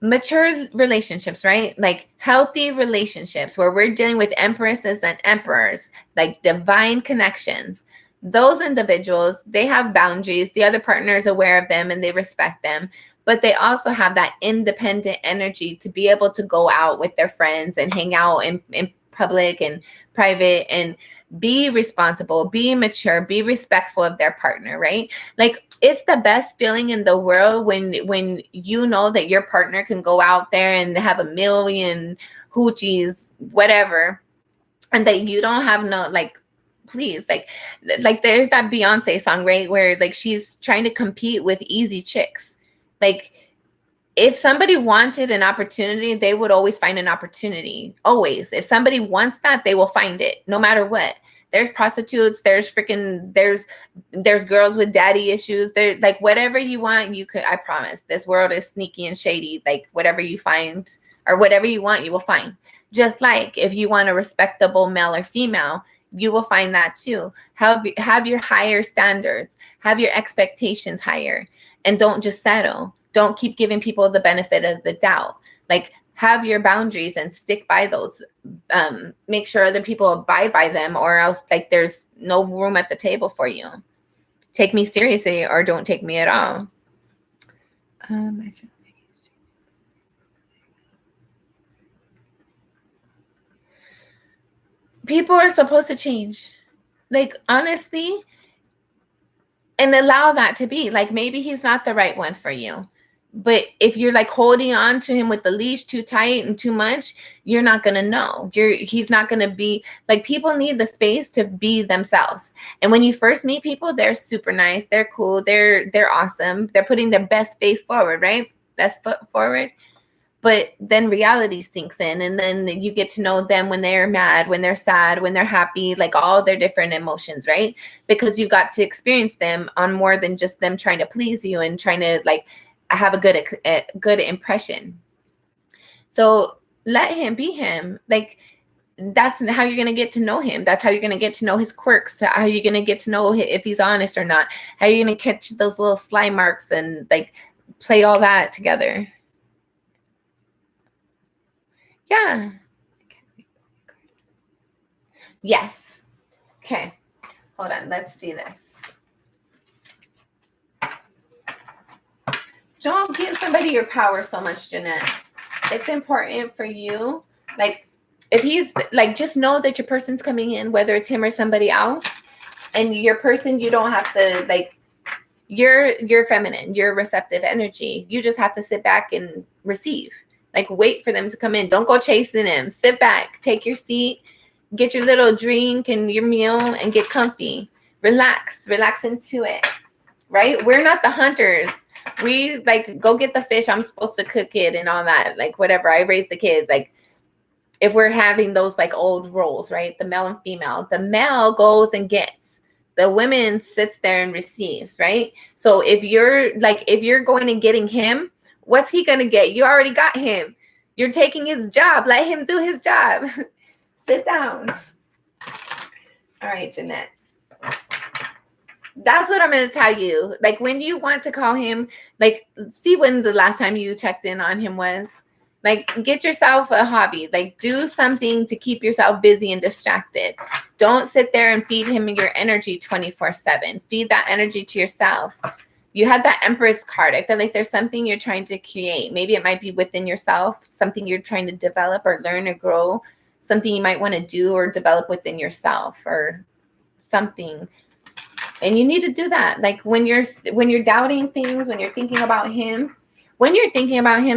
Mature relationships, right? Like, healthy relationships where we're dealing with empresses and emperors, like divine connections. Those individuals, they have boundaries. The other partner is aware of them and they respect them, but they also have that independent energy to be able to go out with their friends and hang out in public and private and be responsible, be mature, be respectful of their partner, right? Like, it's the best feeling in the world when you know that your partner can go out there and have a million hoochies, whatever, and that you don't have no, like, please, like there's that Beyonce song, right, where like she's trying to compete with easy chicks. Like, if somebody wanted an opportunity, they would always find an opportunity. Always. If somebody wants that, they will find it, no matter what. There's prostitutes, there's girls with daddy issues. There, like, whatever you want, you could, I promise. This world is sneaky and shady. Like, whatever you find or whatever you want, you will find. Just like if you want a respectable male or female, you will find that too. Have your higher standards, have your expectations higher, and don't just settle. Don't keep giving people the benefit of the doubt. Like, have your boundaries and stick by those. Make sure other people abide by them, or else like there's no room at the table for you. Take me seriously or don't take me at all. I feel like people are supposed to change. Like, honestly, and allow that to be. Like, maybe he's not the right one for you. But if you're like holding on to him with the leash too tight and too much, you're not going to know. He's not going to be like, people need the space to be themselves. And when you first meet people, they're super nice. They're cool. They're awesome. They're putting their best face forward, right? Best foot forward. But then reality sinks in, and then you get to know them when they're mad, when they're sad, when they're happy, like all their different emotions, right? Because you got to experience them on more than just them trying to please you and trying to like have a good impression. So let him be him. Like, that's how you're going to get to know him. That's how you're going to get to know his quirks, how you're going to get to know if he's honest or not, how you're going to catch those little sly marks and like play all that together. Yeah. Yes. Okay. Hold on. Let's see this. Don't give somebody your power so much, Jeanette. It's important for you. Like, if he's like, just know that your person's coming in, whether it's him or somebody else, and your person, you don't have to like, you're feminine, you're receptive energy. You just have to sit back and receive. Like, wait for them to come in. Don't go chasing them. Sit back, take your seat, get your little drink and your meal, and get comfy. Relax into it. Right? We're not the hunters. We like go get the fish. I'm supposed to cook it and all that. Like, whatever. I raise the kids. Like, if we're having those like old roles, right? The male and female. The male goes and gets. The women sits there and receives, right? So if you're going and getting him, what's he gonna get? You already got him. You're taking his job. Let him do his job. Sit down. All right, Jeanette. That's what I'm going to tell you. Like, when you want to call him, like, see when the last time you checked in on him was. Like, get yourself a hobby. Like, do something to keep yourself busy and distracted. Don't sit there and feed him your energy 24/7. Feed that energy to yourself. You had that Empress card. I feel like there's something you're trying to create. Maybe it might be within yourself, something you're trying to develop or learn or grow, something you might want to do or develop within yourself or something. And you need to do that. Like, when you're doubting things, when you're thinking about him,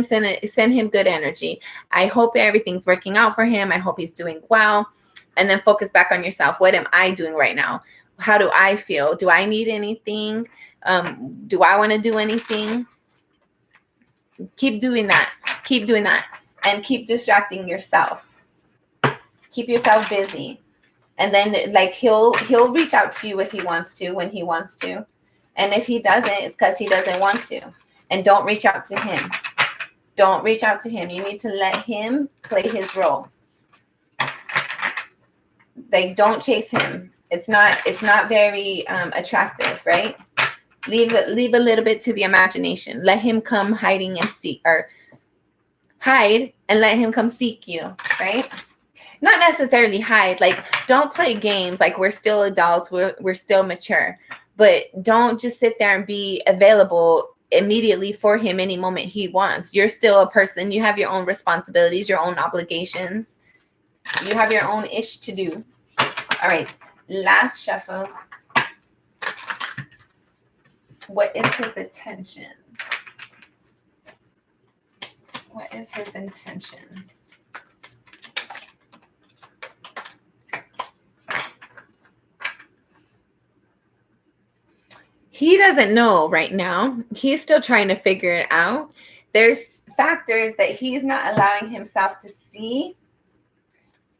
send him good energy. I hope everything's working out for him. I hope he's doing well. And then focus back on yourself. What am I doing right now? How do I feel? Do I need anything? Do I want to do anything? Keep doing that. And keep distracting yourself. Keep yourself busy. And then like he'll reach out to you if he wants to, when he wants to. And if he doesn't, it's because he doesn't want to. And don't reach out to him. You need to let him play his role. Like, don't chase him. It's not very attractive, right? Leave a little bit to the imagination. Let him come hiding and seek, or hide and let him come seek you, right? Not necessarily hide. Like, don't play games. Like, we're still adults. We're still mature. But don't just sit there and be available immediately for him any moment he wants. You're still a person. You have your own responsibilities, your own obligations. You have your own ish to do. All right. Last shuffle. What is his intentions? What is his intentions? He doesn't know right now. He's still trying to figure it out. There's factors that he's not allowing himself to see.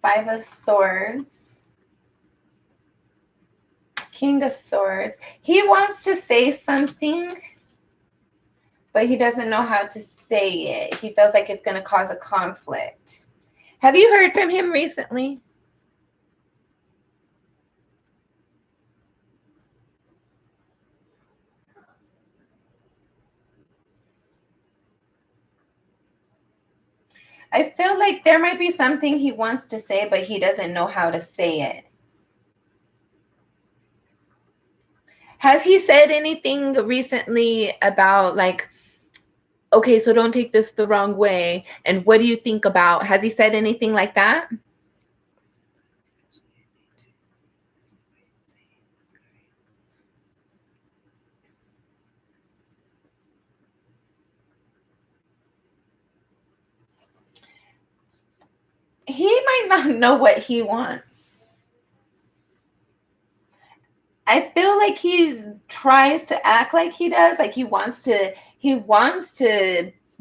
5 of Swords. King of Swords. He wants to say something, but he doesn't know how to say it. He feels like it's going to cause a conflict. Have you heard from him recently? I feel like there might be something he wants to say, but he doesn't know how to say it. Has he said anything recently about like, okay, so don't take this the wrong way, and what do you think about? Has he said anything like that? He might not know what he wants. I feel like he tries to act like he does, like he wants to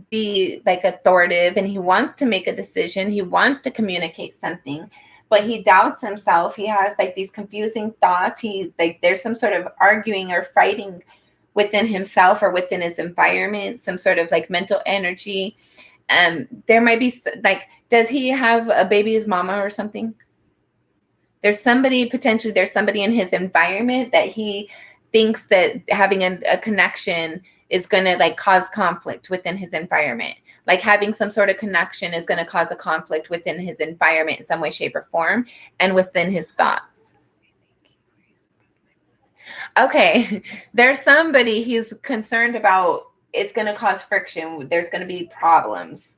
be like authoritative, and he wants to make a decision, he wants to communicate something, but he doubts himself. He has like these confusing thoughts. He like there's some sort of arguing or fighting within himself or within his environment, some sort of like mental energy. There might be like, does he have a baby's mama or something? There's somebody in his environment that he thinks that having a connection is going to like cause conflict within his environment. Like having some sort of connection is going to cause a conflict within his environment in some way, shape, or form, and within his thoughts. Okay, there's somebody he's concerned about. It's going to cause friction. There's going to be problems,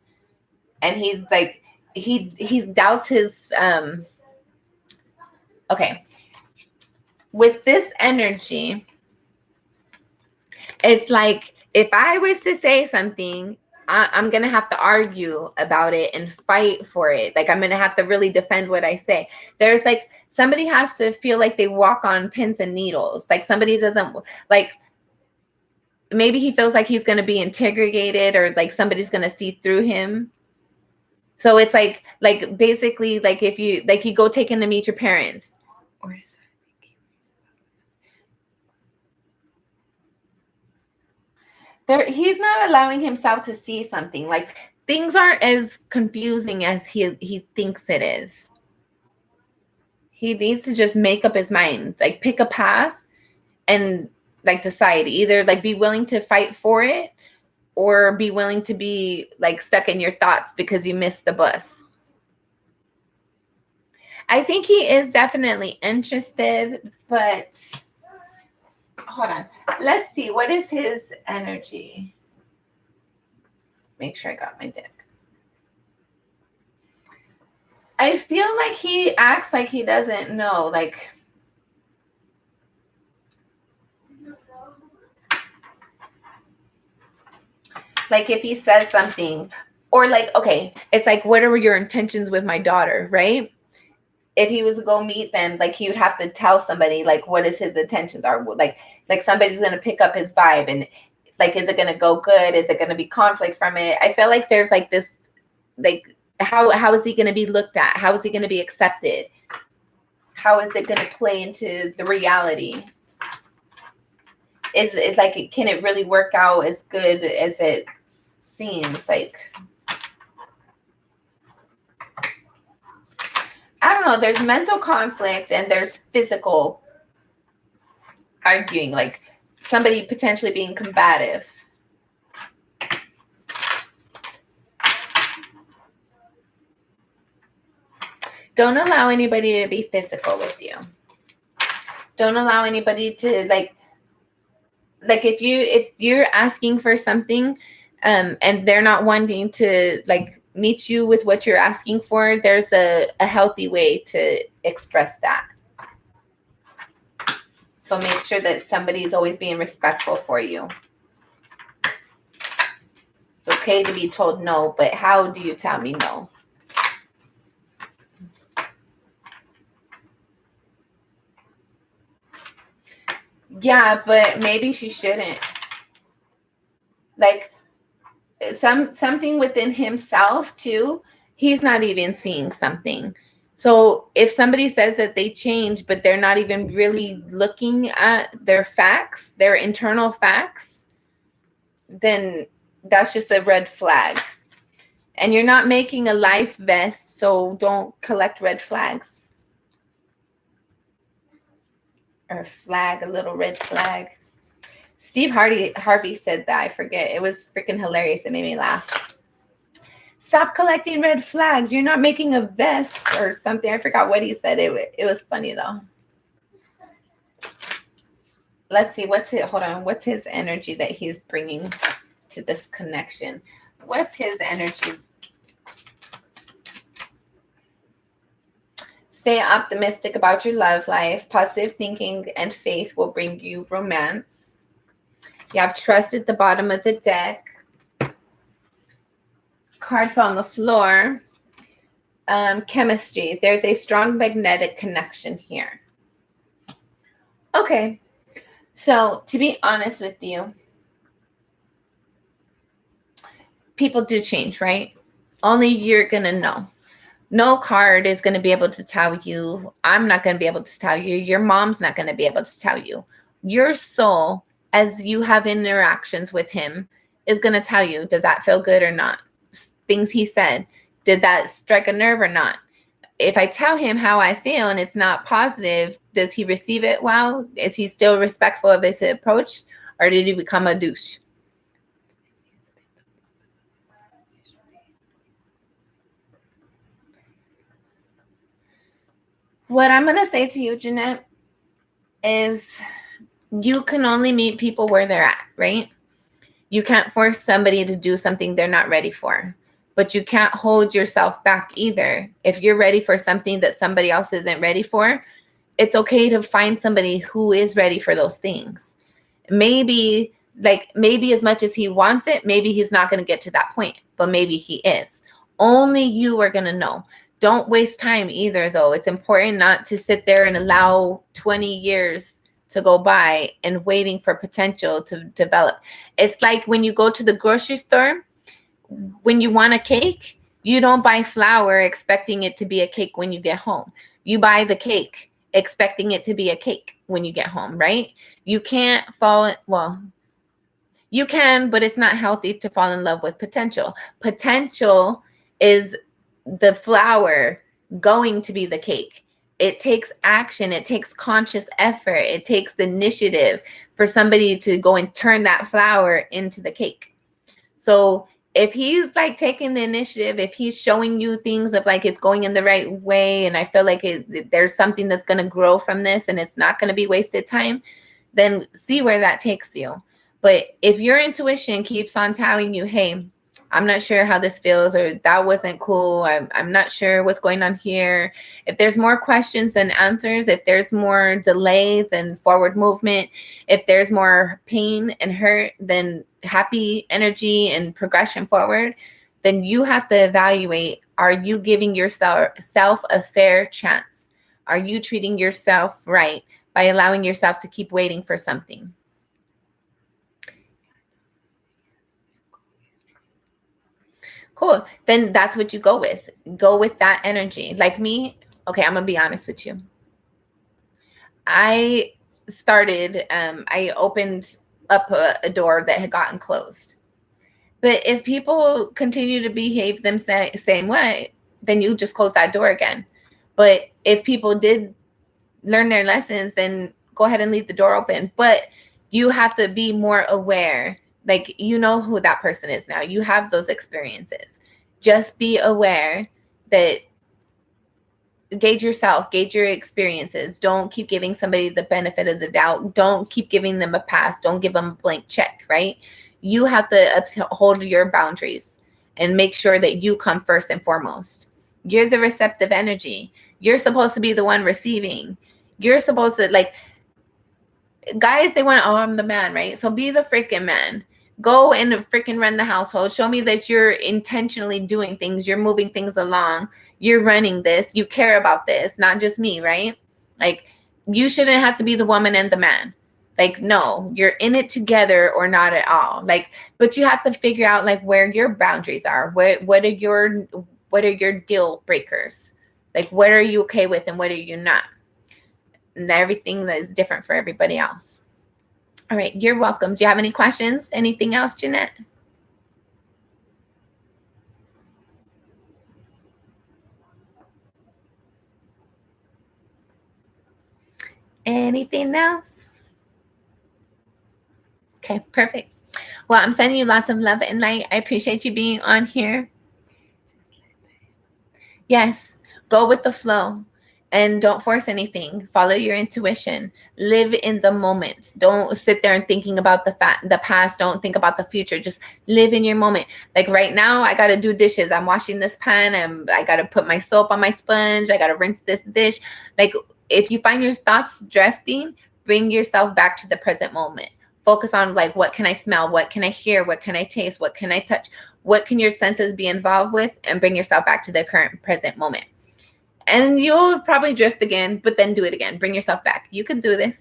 and he's like he doubts his okay. With this energy, it's like if I was to say something, I'm going to have to argue about it and fight for it. Like I'm going to have to really defend what I say. There's like somebody has to feel like they walk on pins and needles. Like somebody doesn't like, maybe he feels like he's going to be interrogated, or like somebody's going to see through him. So it's like basically like if you go take in to meet your parents, or he's not allowing himself to see something. Like things aren't as confusing as he thinks it is. He needs to just make up his mind, like pick a path and like decide, either like be willing to fight for it or be willing to be like stuck in your thoughts because you missed the bus. I think he is definitely interested, but hold on. Let's see. What is his energy? Make sure I got my deck. I feel like he acts like he doesn't know. Like if he says something, or like, okay, it's like, what are your intentions with my daughter, right? If he was to go meet them, like he would have to tell somebody like what is his intentions are. Like somebody's gonna pick up his vibe, and like, is it gonna go good? Is it gonna be conflict from it? I feel like there's like this, like how is he gonna be looked at? How is he gonna be accepted? How is it gonna play into the reality? Is it like, can it really work out as good as it seems? Like, I don't know. There's mental conflict and there's physical arguing, like somebody potentially being combative. Don't allow anybody to be physical with you. Don't allow anybody to like if you're asking for something and they're not wanting to like meet you with what you're asking for, there's a healthy way to express that. So make sure that somebody's always being respectful for you. It's okay to be told no, but how do you tell me no? Yeah, but maybe she shouldn't. Like something within himself too. He's not even seeing something. So if somebody says that they change, but they're not even really looking at their facts, their internal facts, then that's just a red flag. And you're not making a life vest, so don't collect red flags. Or flag, a little red flag. Steve Harvey said that. I forget. It was freaking hilarious. It made me laugh. Stop collecting red flags. You're not making a vest or something. I forgot what he said. It was funny though. Let's see. Hold on. What's his energy that he's bringing to this connection? What's his energy? Stay optimistic about your love life. Positive thinking and faith will bring you romance. You have trust at the bottom of the deck. Card fell on the floor. Chemistry. There's a strong magnetic connection here. Okay. So, to be honest with you, people do change, right? Only you're going to know. No card is going to be able to tell you. I'm not going to be able to tell you. Your mom's not going to be able to tell you. Your soul, as you have interactions with him, is going to tell you, does that feel good or not? Things he said, did that strike a nerve or not? If I tell him how I feel and it's not positive, does he receive it well? Is he still respectful of his approach, or did he become a douche? What I'm going to say to you, Jeanette, is you can only meet people where they're at, right? You can't force somebody to do something they're not ready for, but you can't hold yourself back either. If you're ready for something that somebody else isn't ready for, it's okay to find somebody who is ready for those things. Maybe as much as he wants it, maybe he's not going to get to that point, but maybe he is. Only you are going to know. Don't waste time either, though. It's important not to sit there and allow 20 years to go by and waiting for potential to develop. It's like when you go to the grocery store, when you want a cake, you don't buy flour expecting it to be a cake when you get home. You buy the cake expecting it to be a cake when you get home, right? You can't you can, but it's not healthy to fall in love with potential. Potential is the flour going to be the cake. It takes action. It takes conscious effort. It takes the initiative for somebody to go and turn that flour into the cake. So if he's like taking the initiative, if he's showing you things of like it's going in the right way, and I feel like there's something that's going to grow from this and it's not going to be wasted time, then see where that takes you. But if your intuition keeps on telling you, hey, I'm not sure how this feels, or that wasn't cool, I'm not sure what's going on here. If there's more questions than answers, if there's more delay than forward movement, if there's more pain and hurt than happy energy and progression forward, then you have to evaluate, are you giving yourself a fair chance? Are you treating yourself right by allowing yourself to keep waiting for something? Cool. Then that's what you go with. Go with that energy. Like me, okay, I'm going to be honest with you. I opened up a door that had gotten closed. But if people continue to behave the same way, then you just close that door again. But if people did learn their lessons, then go ahead and leave the door open. But you have to be more aware. Like, you know who that person is now. You have those experiences. Just be aware that gauge yourself, gauge your experiences. Don't keep giving somebody the benefit of the doubt. Don't keep giving them a pass. Don't give them a blank check, right? You have to uphold your boundaries and make sure that you come first and foremost. You're the receptive energy. You're supposed to be the one receiving. You're supposed to, like, guys, they want, oh, I'm the man, right? So be the freaking man. Go and freaking run the household. Show me that you're intentionally doing things. You're moving things along. You're running this. You care about this, not just me, right? Like, you shouldn't have to be the woman and the man. Like, no, you're in it together or not at all. Like, but you have to figure out like where your boundaries are. What are your deal breakers? Like, what are you okay with and what are you not? And everything that is different for everybody else. All right, you're welcome. Do you have any questions? Anything else, Jeanette? Anything else? Okay, perfect. Well, I'm sending you lots of love and light. I appreciate you being on here. Yes, go with the flow and don't force anything. Follow your intuition. Live in the moment. Don't sit there and thinking about the past. Don't think about the future. Just live in your moment. Like right now, I got to do dishes. I'm washing this pan. I got to put my soap on my sponge. I got to rinse this dish. Like if you find your thoughts drifting, bring yourself back to the present moment. Focus on like, what can I smell? What can I hear? What can I taste? What can I touch? What can your senses be involved with? And bring yourself back to the current present moment. And you'll probably drift again, but then do it again. Bring yourself back. You can do this.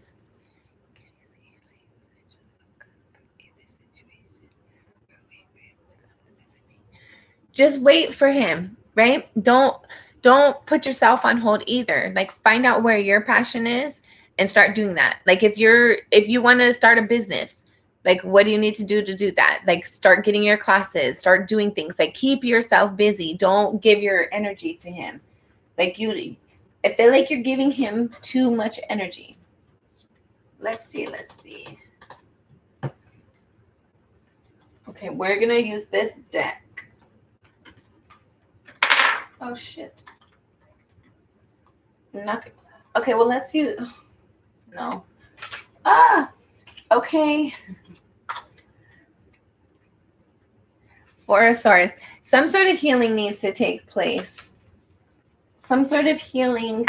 Just wait for him, right? Don't put yourself on hold either. Like find out where your passion is and start doing that. Like if you want to start a business, like what do you need to do that? Like start getting your classes, start doing things. Like keep yourself busy. Don't give your energy to him. Like I feel like you're giving him too much energy. Let's see. Okay, we're gonna use this deck. Oh shit. Okay, well let's use no. Okay. Four of Swords. Some sort of healing needs to take place. Some sort of healing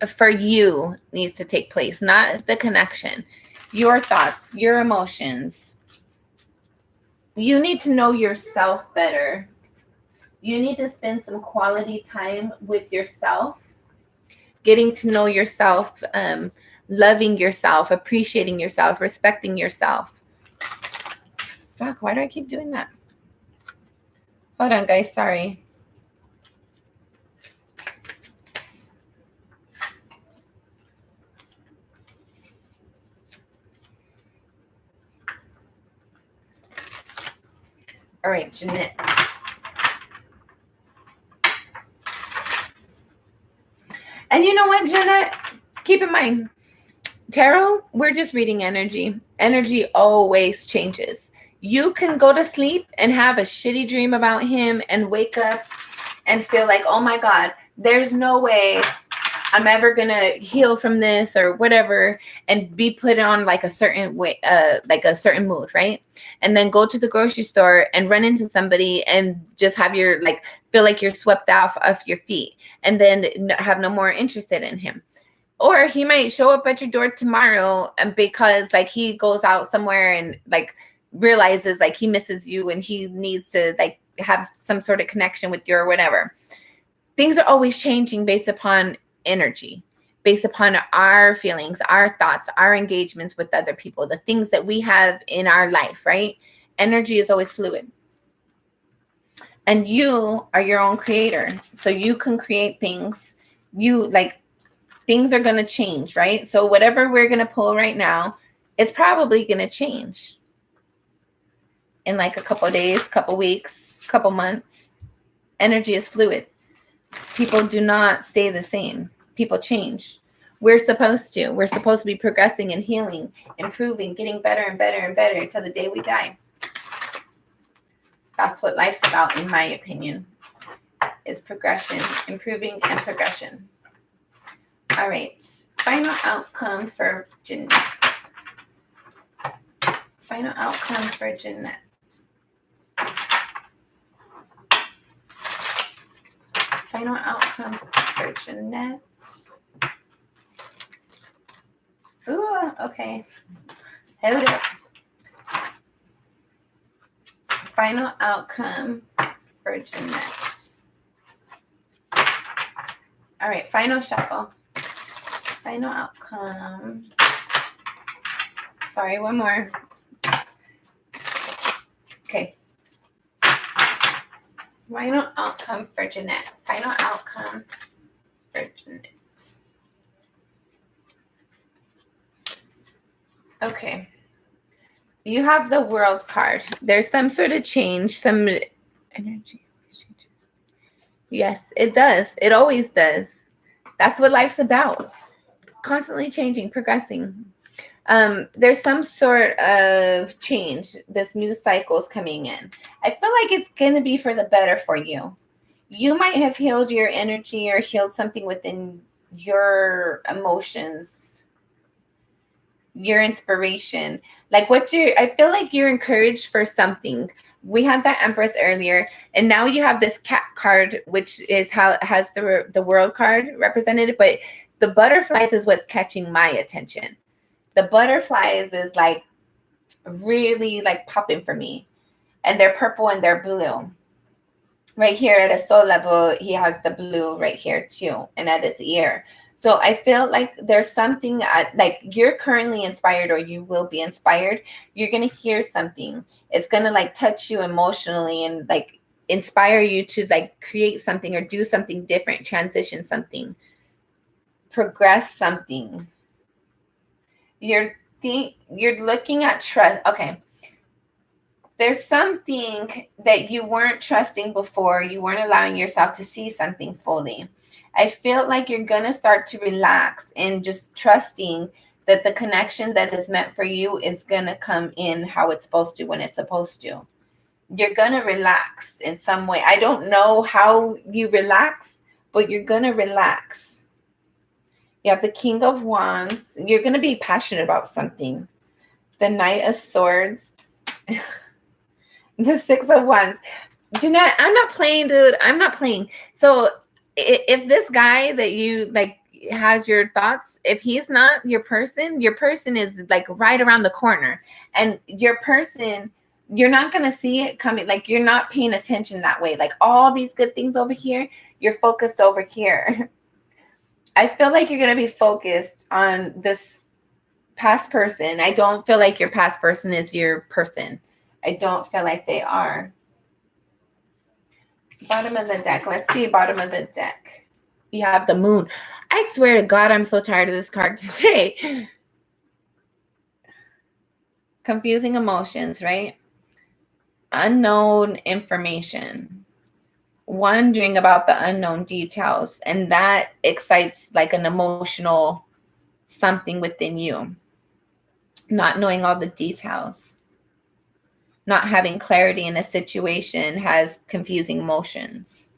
for you needs to take place, not the connection. Your thoughts, your emotions. You need to know yourself better. You need to spend some quality time with yourself, getting to know yourself, loving yourself, appreciating yourself, respecting yourself. Fuck, why do I keep doing that? Hold on, guys. Sorry. All right, Jeanette. And you know what, Jeanette? Keep in mind, tarot, we're just reading energy. Energy always changes. You can go to sleep and have a shitty dream about him and wake up and feel like, oh my God, there's no way I'm ever going to heal from this or whatever, and be put on like a certain way, like a certain mood, right? And then go to the grocery store and run into somebody and just have your, like, feel like you're swept off your feet and then have no more interested in him. Or he might show up at your door tomorrow and because like he goes out somewhere and like realizes like he misses you and he needs to like have some sort of connection with you or whatever. Things are always changing based upon energy, based upon our feelings, our thoughts, our engagements with other people, the things that we have in our life, right? Energy is always fluid. And you are your own creator. So you can create things. You like things are going to change, right? So whatever we're going to pull right now, it's probably going to change in like a couple of days, couple weeks, couple months. Energy is fluid. People do not stay the same. People change. We're supposed to be progressing and healing, improving, getting better and better and better until the day we die. That's what life's about, in my opinion, is progression, improving and progression. All right. Final outcome for Jeanette. Final outcome for Jeanette. Final outcome for Jeanette. Ooh, okay. Hold up. Final outcome for Jeanette. All right, final shuffle. Final outcome Sorry, one more. Okay. Final outcome for Jeanette. Final outcome for Jeanette. Okay. You have the World card. There's some sort of change, some energy always changes. Yes, it does. It always does. That's what life's about. Constantly changing, progressing. There's some sort of change. This new cycle's coming in. I feel like it's going to be for the better for you. You might have healed your energy or healed something within your emotions, your inspiration. Like I feel like you're encouraged for something. We had that Empress earlier, and now you have this cat card, which is how it has the World card represented, but the butterflies is what's catching my attention. The butterflies is like really like popping for me, and they're purple and they're blue. Right here at a soul level, he has the blue right here too, and at his ear. So I feel like there's something like you're currently inspired, or you will be inspired. You're going to hear something. It's going to like touch you emotionally and like inspire you to like create something or do something different, transition something, progress something. You're looking at trust. Okay. There's something that you weren't trusting before. You weren't allowing yourself to see something fully. I feel like you're going to start to relax and just trusting that the connection that is meant for you is going to come in how it's supposed to, when it's supposed to. You're going to relax in some way. I don't know how you relax, but you're going to relax. You have the King of Wands. You're going to be passionate about something. The Knight of Swords. The Six of Wands. Jeanette, I'm not playing, dude. I'm not playing. So if this guy that you like has your thoughts, if he's not your person is like right around the corner. And your person, you're not going to see it coming. Like you're not paying attention that way. Like all these good things over here, you're focused over here. I feel like you're going to be focused on this past person. I don't feel like your past person is your person. I don't feel like they are. Bottom of the deck. Let's see, bottom of the deck. You have the Moon. I swear to God, I'm so tired of this card today. Confusing emotions, right? Unknown information. Wondering about the unknown details. And that excites like an emotional something within you. Not knowing all the details. Not having clarity in a situation has confusing emotions.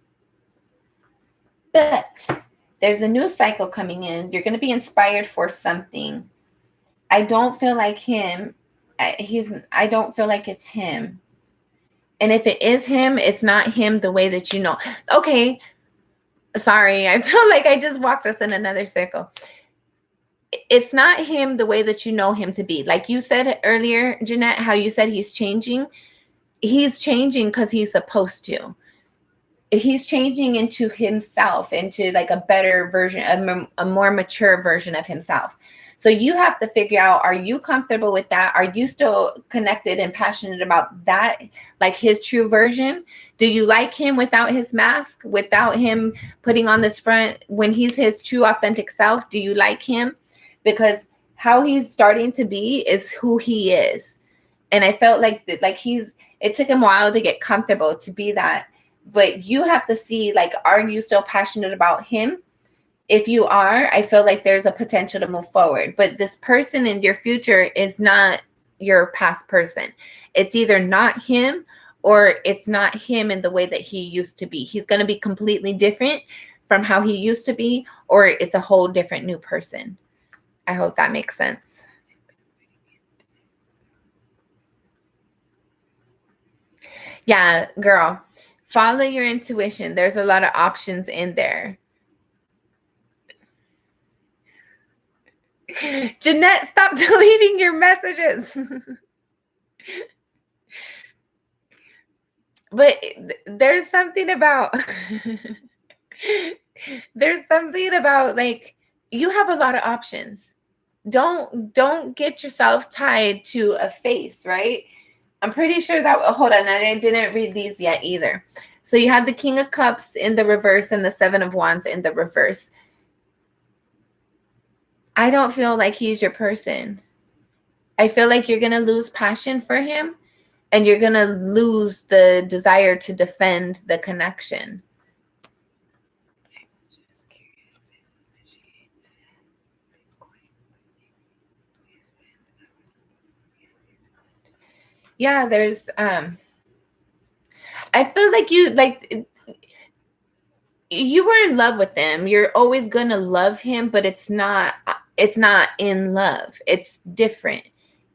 But there's a new cycle coming in. You're going to be inspired for something. I don't feel like him. I don't feel like it's him. And if it is him, it's not him the way that you know. Okay. Sorry. I feel like I just walked us in another circle. It's not him the way that you know him to be. Like you said earlier, Jeanette, how you said he's changing. He's changing because he's supposed to. He's changing into himself, into like a better version, a more mature version of himself. So you have to figure out, are you comfortable with that? Are you still connected and passionate about that? Like his true version? Do you like him without his mask, without him putting on this front, when he's his true authentic self? Do you like him? Because how he's starting to be is who he is. And I felt like it took him a while to get comfortable to be that. But you have to see, like, are you still passionate about him? If you are, I feel like there's a potential to move forward. But this person in your future is not your past person. It's either not him or it's not him in the way that he used to be. He's going to be completely different from how he used to be, or it's a whole different new person. I hope that makes sense. Yeah, girl, follow your intuition. There's a lot of options in there. Jeanette, stop deleting your messages. But there's something about like you have a lot of options. don't get yourself tied to a face, right? I'm pretty sure that, hold on, I didn't read these yet either. So you have the King of Cups in the reverse and the Seven of Wands in the reverse. I don't feel like he's your person. I feel like you're going to lose passion for him, and you're going to lose the desire to defend the connection. Yeah, there's I feel like you were in love with him. You're always going to love him, but it's not in love. It's different.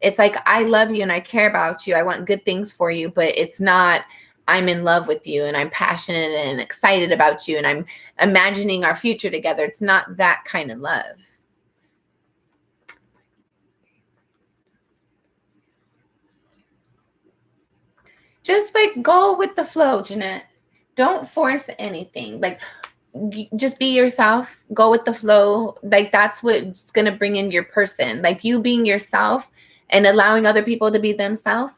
It's like, I love you and I care about you. I want good things for you, but it's not, I'm in love with you and I'm passionate and excited about you and I'm imagining our future together. It's not that kind of love. Just like go with the flow, Jeanette. Don't force anything. Like, just be yourself, go with the flow. Like, that's what's going to bring in your person. Like, you being yourself and allowing other people to be themselves,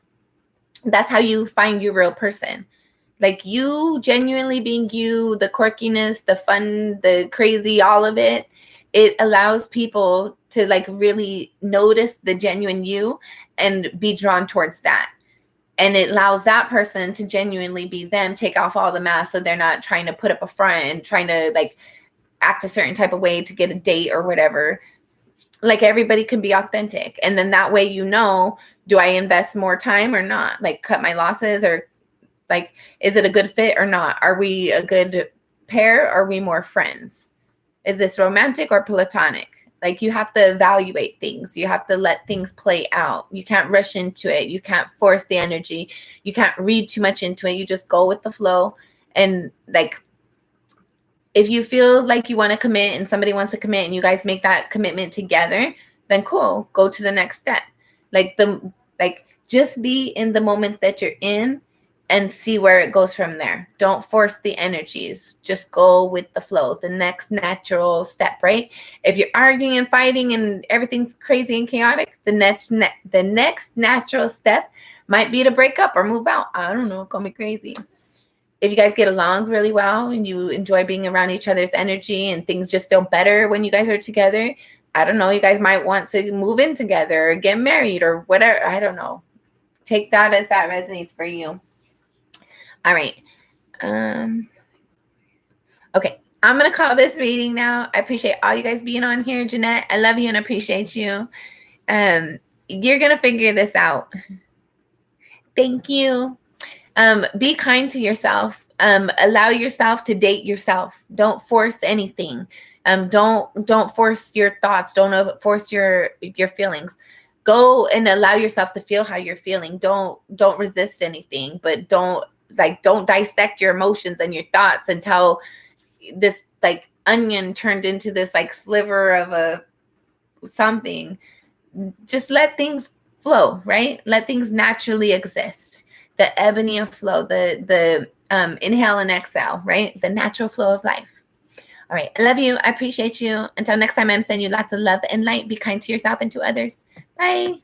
that's how you find your real person. Like, you genuinely being you, the quirkiness, the fun, the crazy, all of it, it allows people to like really notice the genuine you and be drawn towards that. And it allows that person to genuinely be them, take off all the masks, so they're not trying to put up a front and trying to like act a certain type of way to get a date or whatever. Like, everybody can be authentic. And then that way, do I invest more time or not? Like, cut my losses, or like, is it a good fit or not? Are we a good pair? Or are we more friends? Is this romantic or platonic? Like, you have to evaluate things. You have to let things play out. You can't rush into it. You can't force the energy. You can't read too much into it. You just go with the flow. And like, if you feel like you want to commit and somebody wants to commit and you guys make that commitment together, then cool, go to the next step. Like, just be in the moment that you're in and see where it goes from there. Don't force the energies. Just go with the flow, the next natural step, right? If you're arguing and fighting and everything's crazy and chaotic, the next natural step might be to break up or move out. I don't know, call me crazy. If you guys get along really well and you enjoy being around each other's energy and things just feel better when you guys are together, I don't know, you guys might want to move in together or get married or whatever. I don't know. Take that as that resonates for you. All right. Okay. I'm going to call this reading now. I appreciate all you guys being on here. Jeanette, I love you and appreciate you. You're going to figure this out. Thank you. Be kind to yourself. Allow yourself to date yourself. Don't force anything. Don't force your thoughts. Don't force your feelings. Go and allow yourself to feel how you're feeling. Don't resist anything, but don't dissect your emotions and your thoughts until this like onion turned into this like sliver of a something. Just let things flow, right? Let things naturally exist. The ebony of flow, the inhale and exhale, right? The natural flow of life. All right. I love you. I appreciate you. Until next time, I'm sending you lots of love and light. Be kind to yourself and to others. Bye.